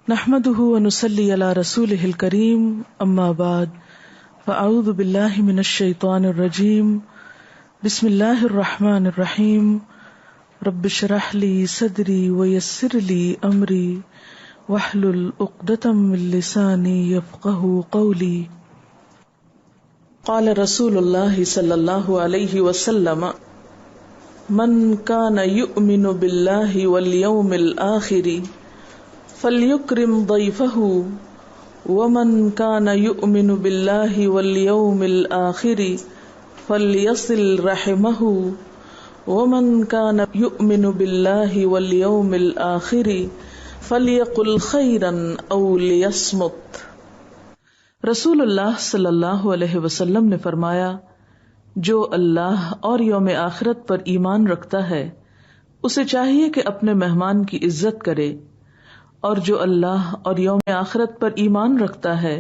نحمده ونصلي على رسوله الكريم اما بعد فاعوذ بالله من الشيطان الرجيم بسم الله الرحمن الرحيم رب اشرح لي صدري ويسر لي امري واحلل عقدة من لساني يفقهوا قولي. قال رسول الله صلى الله عليه وسلم من كان يؤمن بالله واليوم الآخر فَلْيُكْرِمْ ضَيْفَهُ وَمَنْ كَانَ يُؤْمِنُ بِاللَّهِ وَالْيَوْمِ الْآخِرِ فَلْيَصِلْ رَحِمَهُ وَمَنْ كَانَ يُؤْمِنُ بِاللَّهِ وَالْيَوْمِ الْآخِرِ فَلْيَقُلْ خَيْرًا أَوْ لِيَصْمُتْ. رسول اللہ صلی اللہ علیہ وسلم نے فرمایا، جو اللہ اور یوم آخرت پر ایمان رکھتا ہے اسے چاہیے کہ اپنے مہمان کی عزت کرے، اور جو اللہ اور یوم آخرت پر ایمان رکھتا ہے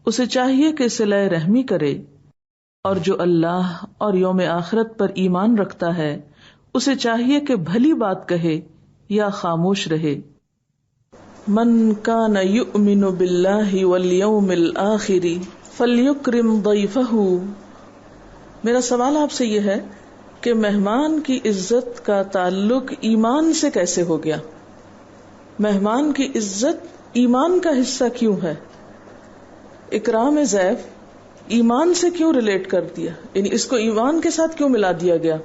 اسے چاہیے کہ صلہ رحمی کرے، اور جو اللہ اور یوم آخرت پر ایمان رکھتا ہے اسے چاہیے کہ بھلی بات کہے یا خاموش رہے. من کان یؤمن باللہ والیوم الآخر فلیکرم ضیفہ. میرا سوال آپ سے یہ ہے کہ مہمان کی عزت کا تعلق ایمان سے کیسے ہو گیا؟ مہمان کی عزت ایمان کا حصہ کیوں ہے؟ اکرام ضیف ایمان سے کیوں ریلیٹ کر دیا، یعنی اس کو ایمان کے ساتھ کیوں ملا دیا گیا؟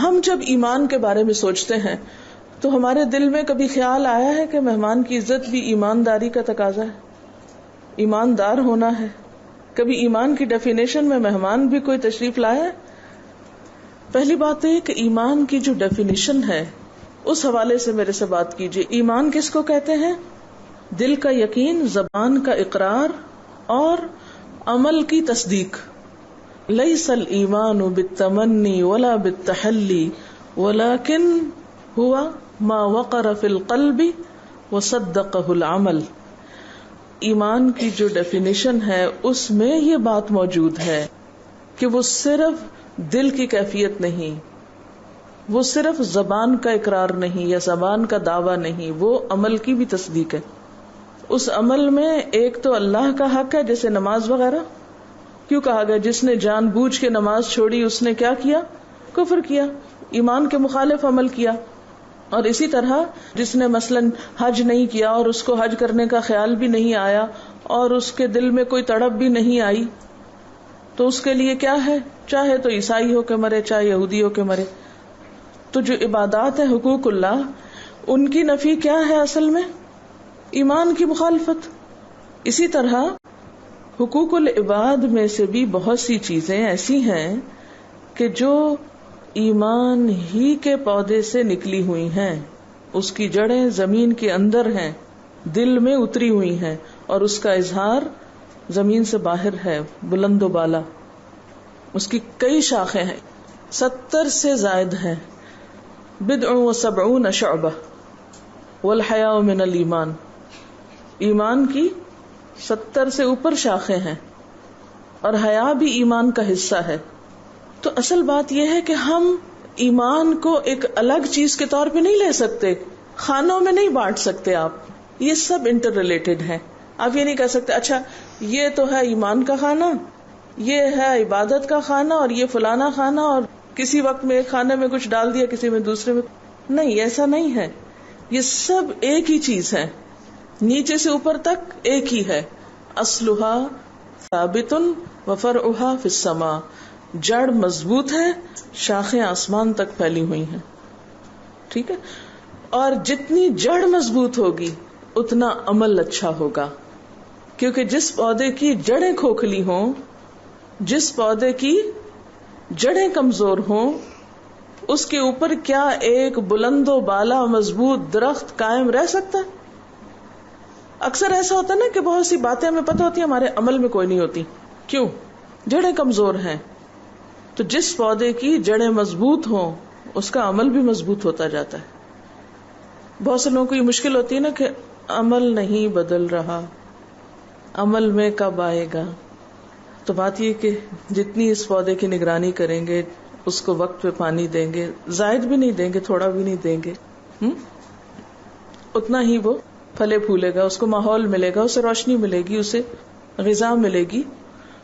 ہم جب ایمان کے بارے میں سوچتے ہیں تو ہمارے دل میں کبھی خیال آیا ہے کہ مہمان کی عزت بھی ایمانداری کا تقاضا ہے، ایماندار ہونا ہے؟ کبھی ایمان کی ڈیفینیشن میں مہمان بھی کوئی تشریف لایا ہے؟ پہلی بات یہ کہ ایمان کی جو ڈیفینیشن ہے اس حوالے سے میرے سے بات کیجیے. ایمان کس کو کہتے ہیں؟ دل کا یقین، زبان کا اقرار اور عمل کی تصدیق. لیس الایمان بالتمنی ولا بالتحلی ولکن ہوا ما وقر فی القلب وصدقہ العمل. ایمان کی جو ڈیفینیشن ہے اس میں یہ بات موجود ہے کہ وہ صرف دل کی کیفیت نہیں، وہ صرف زبان کا اقرار نہیں یا زبان کا دعویٰ نہیں، وہ عمل کی بھی تصدیق ہے. اس عمل میں ایک تو اللہ کا حق ہے، جیسے نماز وغیرہ. کیوں کہا گیا جس نے جان بوجھ کے نماز چھوڑی اس نے کیا کیا؟ کفر کیا، ایمان کے مخالف عمل کیا. اور اسی طرح جس نے مثلاً حج نہیں کیا اور اس کو حج کرنے کا خیال بھی نہیں آیا اور اس کے دل میں کوئی تڑپ بھی نہیں آئی، تو اس کے لیے کیا ہے؟ چاہے تو عیسائی ہو کے مرے، چاہے یہودی ہو کے مرے. تو جو عبادات ہیں حقوق اللہ، ان کی نفی کیا ہے؟ اصل میں ایمان کی مخالفت. اسی طرح حقوق العباد میں سے بھی بہت سی چیزیں ایسی ہیں کہ جو ایمان ہی کے پودے سے نکلی ہوئی ہیں، اس کی جڑیں زمین کے اندر ہیں، دل میں اتری ہوئی ہیں، اور اس کا اظہار زمین سے باہر ہے، بلند و بالا. اس کی کئی شاخیں ہیں، 70 سے زائد ہیں. بدع و 70 شعبہ والحیاء من الایمان. ایمان کی 70 سے اوپر شاخیں ہیں اور حیا بھی ایمان کا حصہ ہے. تو اصل بات یہ ہے کہ ہم ایمان کو ایک الگ چیز کے طور پہ نہیں لے سکتے، خانوں میں نہیں بانٹ سکتے. آپ یہ سب انٹر ریلیٹڈ ہیں. آپ یہ نہیں کہہ سکتے اچھا یہ تو ہے ایمان کا خانہ، یہ ہے عبادت کا خانہ، اور یہ فلانا خانہ، اور کسی وقت میں ایک خانے میں کچھ ڈال دیا، کسی میں دوسرے میں. نہیں، ایسا نہیں ہے. یہ سب ایک ہی چیز ہے، نیچے سے اوپر تک ایک ہی ہے. اصلها ثابت وفرعها فی السماء. جڑ مضبوط ہے، شاخیں آسمان تک پھیلی ہوئی ہیں. ٹھیک ہے؟ اور جتنی جڑ مضبوط ہوگی اتنا عمل اچھا ہوگا. کیونکہ جس پودے کی جڑیں کھوکھلی ہوں، جس پودے کی جڑیں کمزور ہوں، اس کے اوپر کیا ایک بلند و بالا مضبوط درخت قائم رہ سکتا ہے؟ اکثر ایسا ہوتا ہے نا کہ بہت سی باتیں ہمیں پتہ ہوتی ہیں، ہمارے عمل میں کوئی نہیں ہوتی. کیوں؟ جڑیں کمزور ہیں. تو جس پودے کی جڑیں مضبوط ہوں اس کا عمل بھی مضبوط ہوتا جاتا ہے. بہت سے لوگوں کو یہ مشکل ہوتی ہے نا کہ عمل نہیں بدل رہا، عمل میں کب آئے گا. تو بات یہ کہ جتنی اس پودے کی نگرانی کریں گے، اس کو وقت پہ پانی دیں گے، زائد بھی نہیں دیں گے، تھوڑا بھی نہیں دیں گے، اتنا ہی وہ پھلے پھولے گا، اس کو ماحول ملے گا، اسے روشنی ملے گی، اسے غذا ملے گی.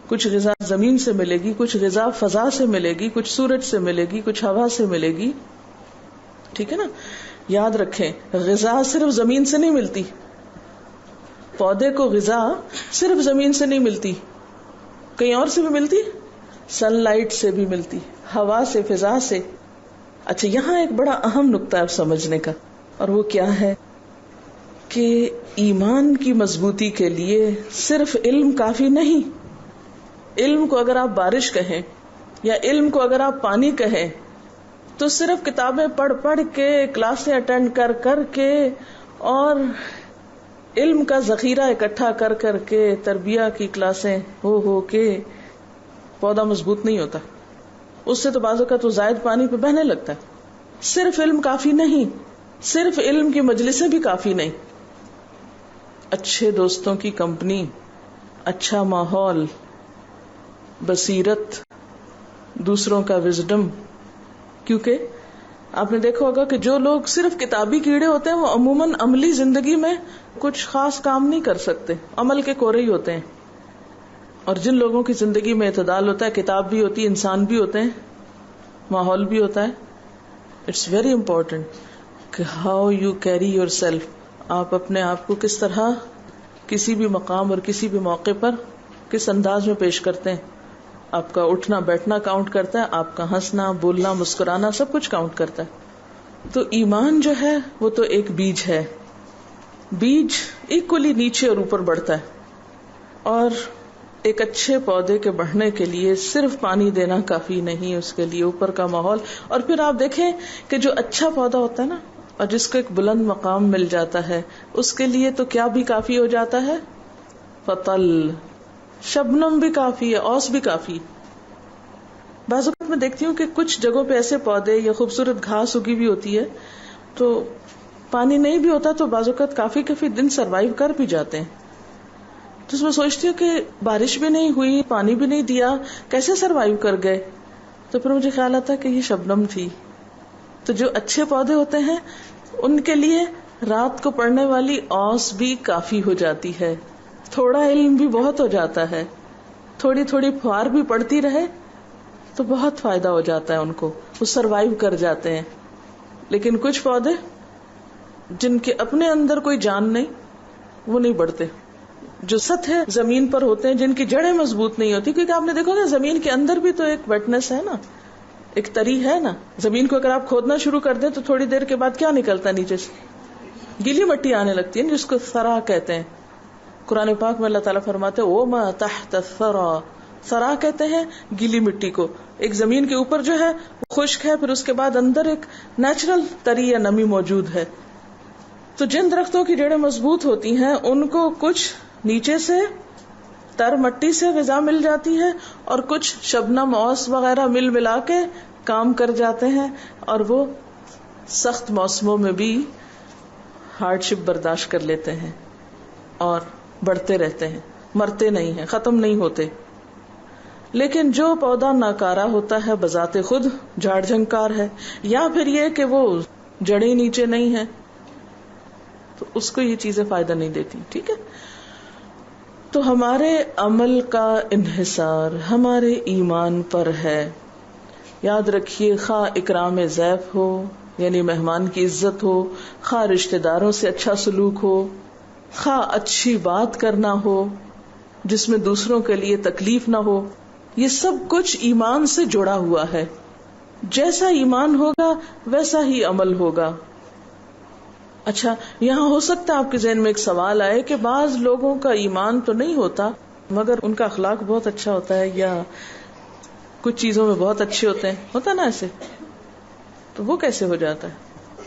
کچھ غذا زمین سے ملے گی، کچھ غذا فضا سے ملے گی، کچھ سورج سے ملے گی، کچھ ہوا سے ملے گی. ٹھیک ہے نا؟ یاد رکھیں غذا صرف زمین سے نہیں ملتی، پودے کو غذا صرف زمین سے نہیں ملتی، کہیں اور سے بھی ملتی، سن لائٹ سے بھی ملتی، ہوا سے، فضا سے. اچھا یہاں ایک بڑا اہم نقطہ ہے سمجھنے کا، اور وہ کیا ہے کہ ایمان کی مضبوطی کے لیے صرف علم کافی نہیں. علم کو اگر آپ بارش کہیں یا علم کو اگر آپ پانی کہیں تو صرف کتابیں پڑھ پڑھ کے، کلاسیں اٹینڈ کر کر کے اور علم کا ذخیرہ اکٹھا کر کر کے، تربیہ کی کلاسیں ہو کے پودا مضبوط نہیں ہوتا. اس سے تو بعض اوقات وہ زائد پانی پہ بہنے لگتا ہے. صرف علم کافی نہیں، صرف علم کی مجلسیں بھی کافی نہیں. اچھے دوستوں کی کمپنی، اچھا ماحول، بصیرت، دوسروں کا وزڈم. کیونکہ آپ نے دیکھا ہوگا کہ جو لوگ صرف کتابی کیڑے ہوتے ہیں وہ عموماً عملی زندگی میں کچھ خاص کام نہیں کر سکتے، عمل کے کورے ہی ہوتے ہیں. اور جن لوگوں کی زندگی میں اعتدال ہوتا ہے، کتاب بھی ہوتی ہے، انسان بھی ہوتے ہیں، ماحول بھی ہوتا ہے. اٹس ویری امپورٹنٹ کہ how you carry your self, آپ اپنے آپ کو کس طرح کسی بھی مقام اور کسی بھی موقع پر کس انداز میں پیش کرتے ہیں. آپ کا اٹھنا بیٹھنا کاؤنٹ کرتا ہے، آپ کا ہنسنا بولنا مسکرانا سب کچھ کاؤنٹ کرتا ہے. تو ایمان جو ہے وہ تو ایک بیج ہے، بیج ایکولی نیچے اور اوپر بڑھتا ہے. اور ایک اچھے پودے کے بڑھنے کے لیے صرف پانی دینا کافی نہیں، اس کے لیے اوپر کا ماحول. اور پھر آپ دیکھیں کہ جو اچھا پودا ہوتا ہے نا، اور جس کو ایک بلند مقام مل جاتا ہے، اس کے لیے تو کیا بھی کافی ہو جاتا ہے؟ فطل، شبنم بھی کافی ہے، اوس بھی کافی. بعض اوقات میں دیکھتی ہوں کہ کچھ جگہوں پہ ایسے پودے یا خوبصورت گھاس اگی بھی ہوتی ہے، تو پانی نہیں بھی ہوتا تو بعض اوقات کافی دن سروائیو کر بھی جاتے ہیں. تو اس میں سوچتی ہوں کہ بارش بھی نہیں ہوئی، پانی بھی نہیں دیا، کیسے سروائیو کر گئے؟ تو پھر مجھے خیال آتا کہ یہ شبنم تھی. تو جو اچھے پودے ہوتے ہیں ان کے لیے رات کو پڑنے والی اوس بھی کافی ہو جاتی ہے، تھوڑا علم بھی بہت ہو جاتا ہے، تھوڑی تھوڑی پھوار بھی پڑتی رہے تو بہت فائدہ ہو جاتا ہے ان کو، وہ سروائیو کر جاتے ہیں. لیکن کچھ پودے جن کے اپنے اندر کوئی جان نہیں، وہ نہیں بڑھتے. جو سطح زمین پر ہوتے ہیں، جن کی جڑیں مضبوط نہیں ہوتی، کیونکہ آپ نے دیکھا نا زمین کے اندر بھی تو ایک ویٹنس ہے نا، ایک تری ہے نا. زمین کو اگر آپ کھودنا شروع کر دیں تو تھوڑی دیر کے بعد کیا نکلتا ہے نیچے سے؟ گیلی مٹی آنے لگتی ہے، جس کو ثرا کہتے ہیں. قرآن پاک میں اللہ تعالیٰ فرماتے ہیں وَمَا تَحْتَ الثَّرَى، ثرا کہتے ہیں گیلی مٹی کو. ایک زمین کے اوپر جو ہے وہ خشک ہے، پھر اس کے بعد اندر ایک نیچرل تری یا نمی موجود ہے. تو جن درختوں کی جڑیں مضبوط ہوتی ہیں ان کو کچھ نیچے سے تر مٹی سے غذا مل جاتی ہے، اور کچھ شبنم اوس وغیرہ مل ملا کے کام کر جاتے ہیں، اور وہ سخت موسموں میں بھی ہارڈ شپ برداشت کر لیتے ہیں اور بڑھتے رہتے ہیں، مرتے نہیں ہیں، ختم نہیں ہوتے. لیکن جو پودا ناکارہ ہوتا ہے بذات خود جھاڑ جھنکار ہے، یا پھر یہ کہ وہ جڑیں نیچے نہیں ہیں، تو اس کو یہ چیزیں فائدہ نہیں دیتی. ٹھیک ہے؟ تو ہمارے عمل کا انحصار ہمارے ایمان پر ہے. یاد رکھیے، خواہ اکرام ضیف ہو یعنی مہمان کی عزت ہو، خواہ رشتہ داروں سے اچھا سلوک ہو، خواہ اچھی بات کرنا ہو جس میں دوسروں کے لیے تکلیف نہ ہو، یہ سب کچھ ایمان سے جڑا ہوا ہے. جیسا ایمان ہوگا ویسا ہی عمل ہوگا. اچھا یہاں ہو سکتا ہے آپ کے ذہن میں ایک سوال آئے کہ بعض لوگوں کا ایمان تو نہیں ہوتا مگر ان کا اخلاق بہت اچھا ہوتا ہے، یا کچھ چیزوں میں بہت اچھے ہوتے ہیں، ہوتا نا ایسے، تو وہ کیسے ہو جاتا ہے؟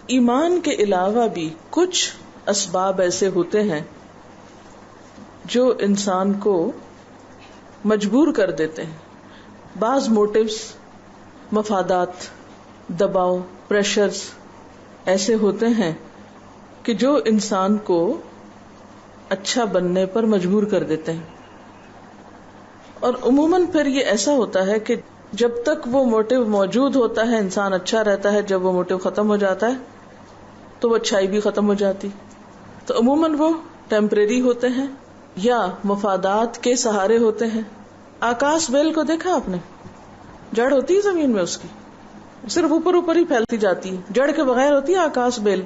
ایمان کے علاوہ بھی کچھ اسباب ایسے ہوتے ہیں جو انسان کو مجبور کر دیتے ہیں. بعض موٹیوز، مفادات، دباؤ، پریشرز ایسے ہوتے ہیں کہ جو انسان کو اچھا بننے پر مجبور کر دیتے ہیں. اور عموماً پھر یہ ایسا ہوتا ہے کہ جب تک وہ موٹیو موجود ہوتا ہے انسان اچھا رہتا ہے، جب وہ موٹیو ختم ہو جاتا ہے تو وہ اچھائی بھی ختم ہو جاتی. تو عموماً وہ ٹیمپریری ہوتے ہیں یا مفادات کے سہارے ہوتے ہیں. آکاش بیل کو دیکھا آپ نے؟ جڑ ہوتی ہے زمین میں اس کی، صرف اوپر اوپر ہی پھیلتی جاتی ہے، جڑ کے بغیر ہوتی ہے آکاش بیل.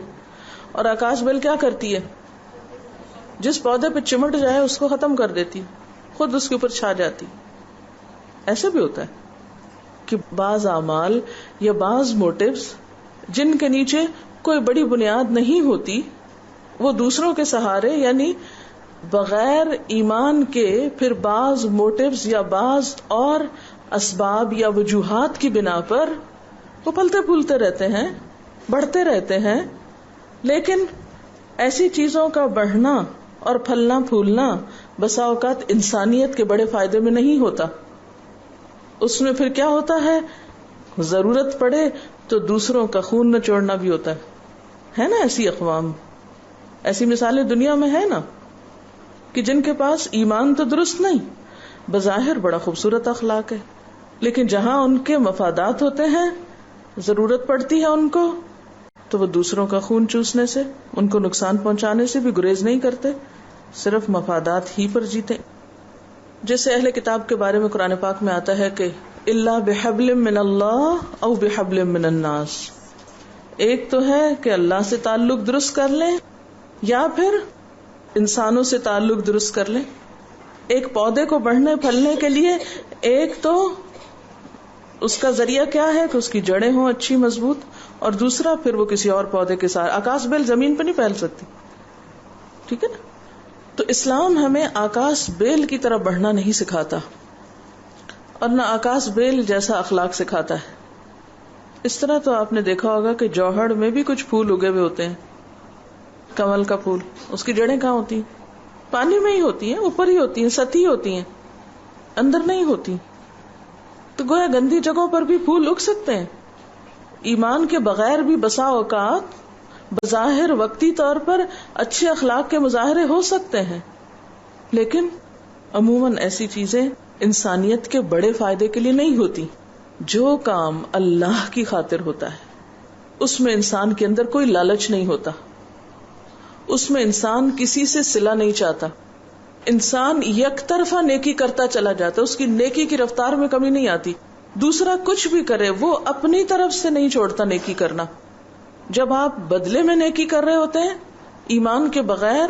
اور آکاش بیل کیا کرتی ہے؟ جس پودے پہ چمٹ جائے اس کو ختم کر دیتی، خود اس کے اوپر چھا جاتی. ایسا بھی ہوتا ہے کہ بعض اعمال یا بعض موٹیوز جن کے نیچے کوئی بڑی بنیاد نہیں ہوتی، وہ دوسروں کے سہارے یعنی بغیر ایمان کے پھر بعض موٹیوز یا بعض اور اسباب یا وجوہات کی بنا پر وہ پھلتے پھولتے رہتے ہیں، بڑھتے رہتے ہیں. لیکن ایسی چیزوں کا بڑھنا اور پھلنا پھولنا بسا اوقات انسانیت کے بڑے فائدے میں نہیں ہوتا. اس میں پھر کیا ہوتا ہے؟ ضرورت پڑے تو دوسروں کا خون نچوڑنا بھی ہوتا ہے نا. ایسی اقوام، ایسی مثالیں دنیا میں ہے نا کہ جن کے پاس ایمان تو درست نہیں، بظاہر بڑا خوبصورت اخلاق ہے، لیکن جہاں ان کے مفادات ہوتے ہیں، ضرورت پڑتی ہے ان کو، تو وہ دوسروں کا خون چوسنے سے، ان کو نقصان پہنچانے سے بھی گریز نہیں کرتے، صرف مفادات ہی پر جیتے. جیسے اہل کتاب کے بارے میں قرآن پاک میں آتا ہے کہ الا بحبل من اللہ او بحبل من الناس، ایک تو ہے کہ اللہ سے تعلق درست کر لیں یا پھر انسانوں سے تعلق درست کر لیں. ایک پودے کو بڑھنے پھلنے کے لیے ایک تو اس کا ذریعہ کیا ہے کہ اس کی جڑیں ہوں اچھی مضبوط، اور دوسرا پھر وہ کسی اور پودے کے ساتھ. آکاش بیل زمین پہ نہیں پھیل سکتی، ٹھیک ہے نا. تو اسلام ہمیں آکاش بیل کی طرح بڑھنا نہیں سکھاتا اور نہ آکاش بیل جیسا اخلاق سکھاتا ہے. اس طرح تو آپ نے دیکھا ہوگا کہ جوہڑ میں بھی کچھ پھول اگے ہوئے ہوتے ہیں. کمل کا پھول، اس کی جڑیں کہاں ہوتی ہیں؟ پانی میں ہی ہوتی ہیں، اوپر ہی ہوتی ہیں، سطحی ہوتی ہیں، اندر نہیں ہوتی. تو گویا گندی جگہوں پر بھی پھول اگ سکتے ہیں. ایمان کے بغیر بھی بسا اوقات بظاہر وقتی طور پر اچھے اخلاق کے مظاہرے ہو سکتے ہیں، لیکن عموماً ایسی چیزیں انسانیت کے بڑے فائدے کے لیے نہیں ہوتی. جو کام اللہ کی خاطر ہوتا ہے اس میں انسان کے اندر کوئی لالچ نہیں ہوتا، اس میں انسان کسی سے صلہ نہیں چاہتا، انسان یک طرفہ نیکی کرتا چلا جاتا، اس کی نیکی کی رفتار میں کمی نہیں آتی. دوسرا کچھ بھی کرے وہ اپنی طرف سے نہیں چھوڑتا نیکی کرنا. جب آپ بدلے میں نیکی کر رہے ہوتے ہیں ایمان کے بغیر،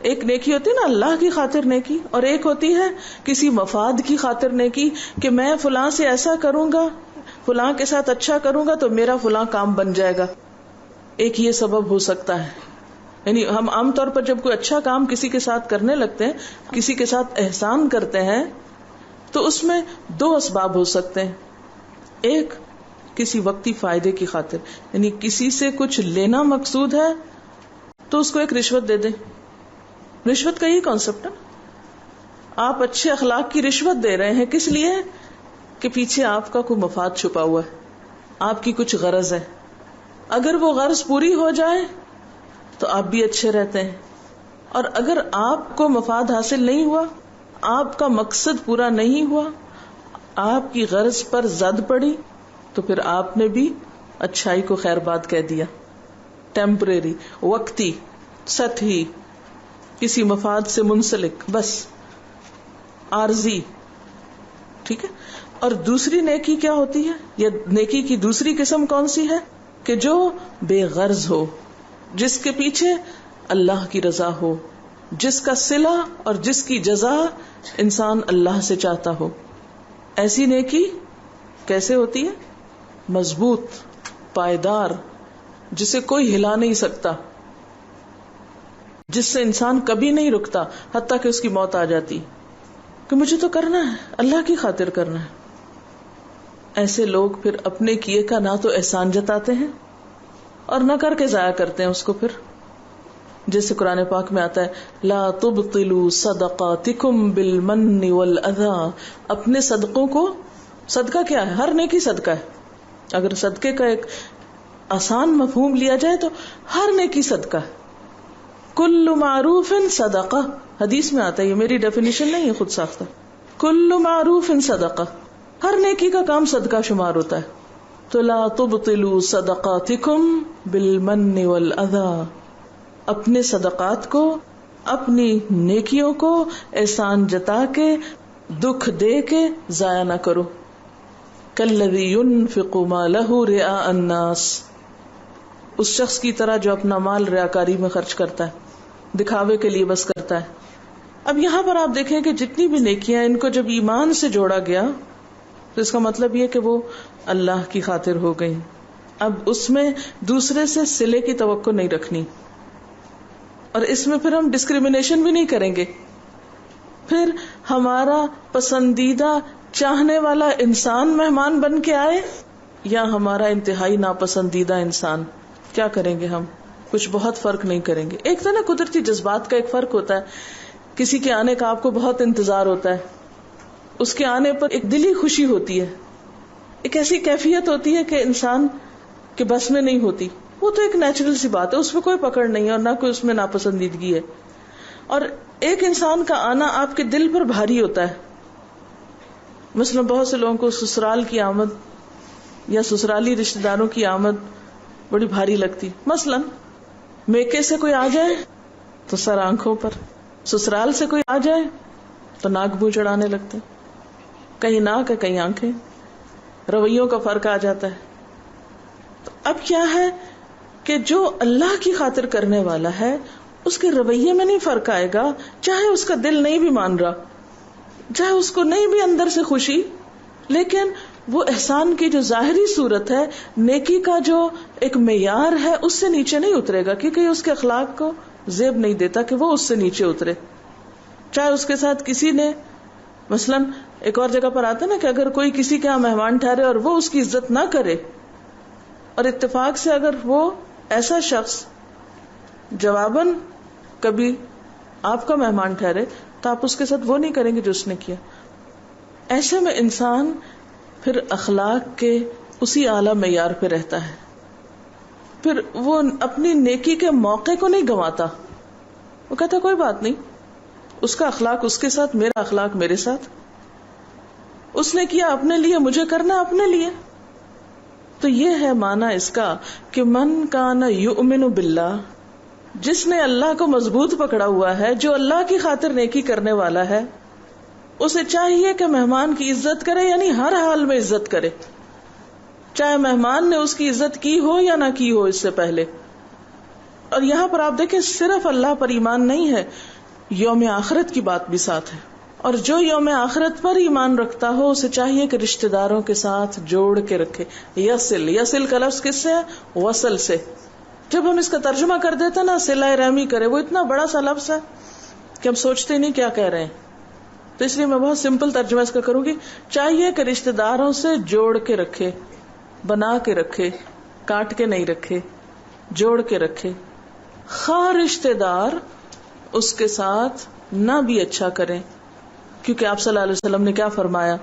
ایک نیکی ہوتی ہے نا اللہ کی خاطر نیکی، اور ایک ہوتی ہے کسی مفاد کی خاطر نیکی کہ میں فلاں سے ایسا کروں گا، فلاں کے ساتھ اچھا کروں گا تو میرا فلاں کام بن جائے گا. ایک یہ سبب ہو سکتا ہے. یعنی ہم عام طور پر جب کوئی اچھا کام کسی کے ساتھ کرنے لگتے ہیں، کسی کے ساتھ احسان کرتے ہیں، تو اس میں دو اسباب ہو سکتے ہیں. ایک کسی وقتی فائدے کی خاطر، یعنی کسی سے کچھ لینا مقصود ہے تو اس کو ایک رشوت دے دیں. رشوت کا یہی کانسیپٹ ہے. آپ اچھے اخلاق کی رشوت دے رہے ہیں، کس لیے؟ کہ پیچھے آپ کا کوئی مفاد چھپا ہوا ہے، آپ کی کچھ غرض ہے. اگر وہ غرض پوری ہو جائے تو آپ بھی اچھے رہتے ہیں، اور اگر آپ کو مفاد حاصل نہیں ہوا، آپ کا مقصد پورا نہیں ہوا، آپ کی غرض پر زد پڑی، تو پھر آپ نے بھی اچھائی کو خیر بات کہہ دیا. ٹیمپریری، وقتی، سطحی، کسی مفاد سے منسلک، بس عارضی. ٹھیک ہے. اور دوسری نیکی کیا ہوتی ہے، یا نیکی کی دوسری قسم کون سی ہے؟ کہ جو بے غرض ہو، جس کے پیچھے اللہ کی رضا ہو، جس کا صلہ اور جس کی جزا انسان اللہ سے چاہتا ہو. ایسی نیکی کیسے ہوتی ہے؟ مضبوط، پائیدار، جسے کوئی ہلا نہیں سکتا، جس سے انسان کبھی نہیں رکتا حتیٰ کہ اس کی موت آ جاتی کہ مجھے تو کرنا ہے، اللہ کی خاطر کرنا ہے. ایسے لوگ پھر اپنے کیے کا نہ تو احسان جتاتے ہیں اور نہ کر کے ضائع کرتے ہیں اس کو. پھر جیسے قرآن پاک میں آتا ہے لا تبطلوا صدقاتکم بالمن والاذی، اپنے صدقوں کو، صدقہ کیا ہے؟ ہر نیکی صدقہ ہے. اگر صدقے کا ایک آسان مفہوم لیا جائے تو ہر نیکی صدقہ ہے. کل معروف صدقہ، حدیث میں آتا ہے، یہ میری ڈیفینیشن نہیں ہے خود ساختہ. کل معروف صدقہ، ہر نیکی کا کام صدقہ شمار ہوتا ہے. تو لا تبطلوا صدقاتکم بالمن والاذی، اپنے صدقات کو، اپنی نیکیوں کو احسان جتا کے، دکھ دے کے ضائع نہ کرو. کالذی ينفق مالہ رئاء الناس، اس شخص کی طرح جو اپنا مال ریاکاری میں خرچ کرتا ہے، دکھاوے کے لیے بس کرتا ہے. اب یہاں پر آپ دیکھیں کہ جتنی بھی نیکیاں ان کو جب ایمان سے جوڑا گیا تو اس کا مطلب یہ کہ وہ اللہ کی خاطر ہو گئی. اب اس میں دوسرے سے صلے کی توقع نہیں رکھنی، اور اس میں پھر ہم ڈسکریمنیشن بھی نہیں کریں گے. پھر ہمارا پسندیدہ چاہنے والا انسان مہمان بن کے آئے یا ہمارا انتہائی ناپسندیدہ انسان، کیا کریں گے ہم؟ کچھ بہت فرق نہیں کریں گے. ایک تو نا قدرتی جذبات کا ایک فرق ہوتا ہے. کسی کے آنے کا آپ کو بہت انتظار ہوتا ہے، اس کے آنے پر ایک دلی خوشی ہوتی ہے، ایک ایسی کیفیت ہوتی ہے کہ انسان کے بس میں نہیں ہوتی. وہ تو ایک نیچرل سی بات ہے، اس میں کوئی پکڑ نہیں ہے اور نہ کوئی اس میں ناپسندیدگی ہے. اور ایک انسان کا آنا آپ کے دل پر بھاری ہوتا ہے. مثلا بہت سے لوگوں کو سسرال کی آمد یا سسرالی رشتہ داروں کی آمد بڑی بھاری لگتی. مثلا میکے سے کوئی آ جائے تو سر آنکھوں پر، سسرال سے کوئی آ جائے تو ناک منہ چڑھانے لگتے، کہیں ناک ہے کہیں آنکھیں، رویوں کا فرق آ جاتا ہے. تو اب کیا ہے کہ جو اللہ کی خاطر کرنے والا ہے اس کے رویے میں نہیں فرق آئے گا، چاہے اس کا دل نہیں بھی مان رہا، چاہے اس کو نہیں بھی اندر سے خوشی، لیکن وہ احسان کی جو ظاہری صورت ہے، نیکی کا جو ایک معیار ہے، اس سے نیچے نہیں اترے گا، کیونکہ اس کے اخلاق کو زیب نہیں دیتا کہ وہ اس سے نیچے اترے. چاہے اس کے ساتھ کسی نے، مثلا ایک اور جگہ پر آتا ہے نا کہ اگر کوئی کسی کے یہاں مہمان ٹھہرے اور وہ اس کی عزت نہ کرے، اور اتفاق سے اگر وہ ایسا شخص جواباً کبھی آپ کا مہمان ٹھہرے تو آپ اس کے ساتھ وہ نہیں کریں گے جو اس نے کیا. ایسے میں انسان پھر اخلاق کے اسی اعلیٰ معیار پہ رہتا ہے، پھر وہ اپنی نیکی کے موقع کو نہیں گنواتا. وہ کہتا کوئی بات نہیں، اس کا اخلاق اس کے ساتھ، میرا اخلاق میرے ساتھ، اس نے کیا اپنے لیے، مجھے کرنا اپنے لیے. تو یہ ہے معنی اس کا کہ من کان یؤمن باللہ، جس نے اللہ کو مضبوط پکڑا ہوا ہے، جو اللہ کی خاطر نیکی کرنے والا ہے، اسے چاہیے کہ مہمان کی عزت کرے، یعنی ہر حال میں عزت کرے، چاہے مہمان نے اس کی عزت کی ہو یا نہ کی ہو اس سے پہلے. اور یہاں پر آپ دیکھیں صرف اللہ پر ایمان نہیں ہے، یوم آخرت کی بات بھی ساتھ ہے. اور جو یوم آخرت پر ایمان رکھتا ہو اسے چاہیے کہ رشتہ داروں کے ساتھ جوڑ کے رکھے. یصل کا لفظ کس سے ہے؟ وصل سے. جب ہم اس کا ترجمہ کر دیتے نا صلہ رحمی کرے، وہ اتنا بڑا سا لفظ ہے کہ ہم سوچتے نہیں کیا کہہ رہے ہیں. تو اس لیے میں بہت سمپل ترجمہ اس کا کروں گی. چاہیے کہ رشتہ داروں سے جوڑ کے رکھے، بنا کے رکھے، کاٹ کے نہیں رکھے، جوڑ کے رکھے. خواہ رشتہ دار اس کے ساتھ نہ بھی اچھا کریں، کیونکہ آپ صلی اللہ علیہ وسلم نے کیا فرمایا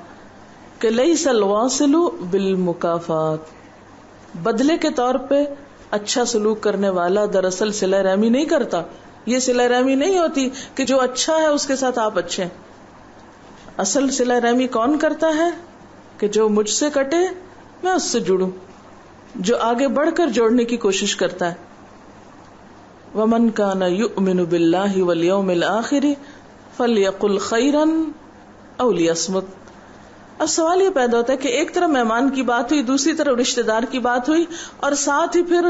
کہ لیس الواصل بالمکافات، بدلے کے طور پہ اچھا سلوک کرنے والا دراصل صلہ رحمی نہیں کرتا. یہ صلہ رحمی نہیں ہوتی کہ جو اچھا ہے اس کے ساتھ آپ اچھے ہیں. اصل صلہ رحمی کون کرتا ہے کہ جو مجھ سے کٹے میں اس سے جڑوں، جو آگے بڑھ کر جوڑنے کی کوشش کرتا ہے. وَمَنْ كَانَ يُؤْمِنُ بِاللَّهِ وَالْيَوْمِ الْآخِرِ فَلْيَقُلْ خَيْرًا أَوْ لِيَصْمُتْ. اب سوال یہ پیدا ہوتا ہے کہ ایک طرف مہمان کی بات ہوئی، دوسری طرف رشتہ دار کی بات ہوئی، اور ساتھ ہی پھر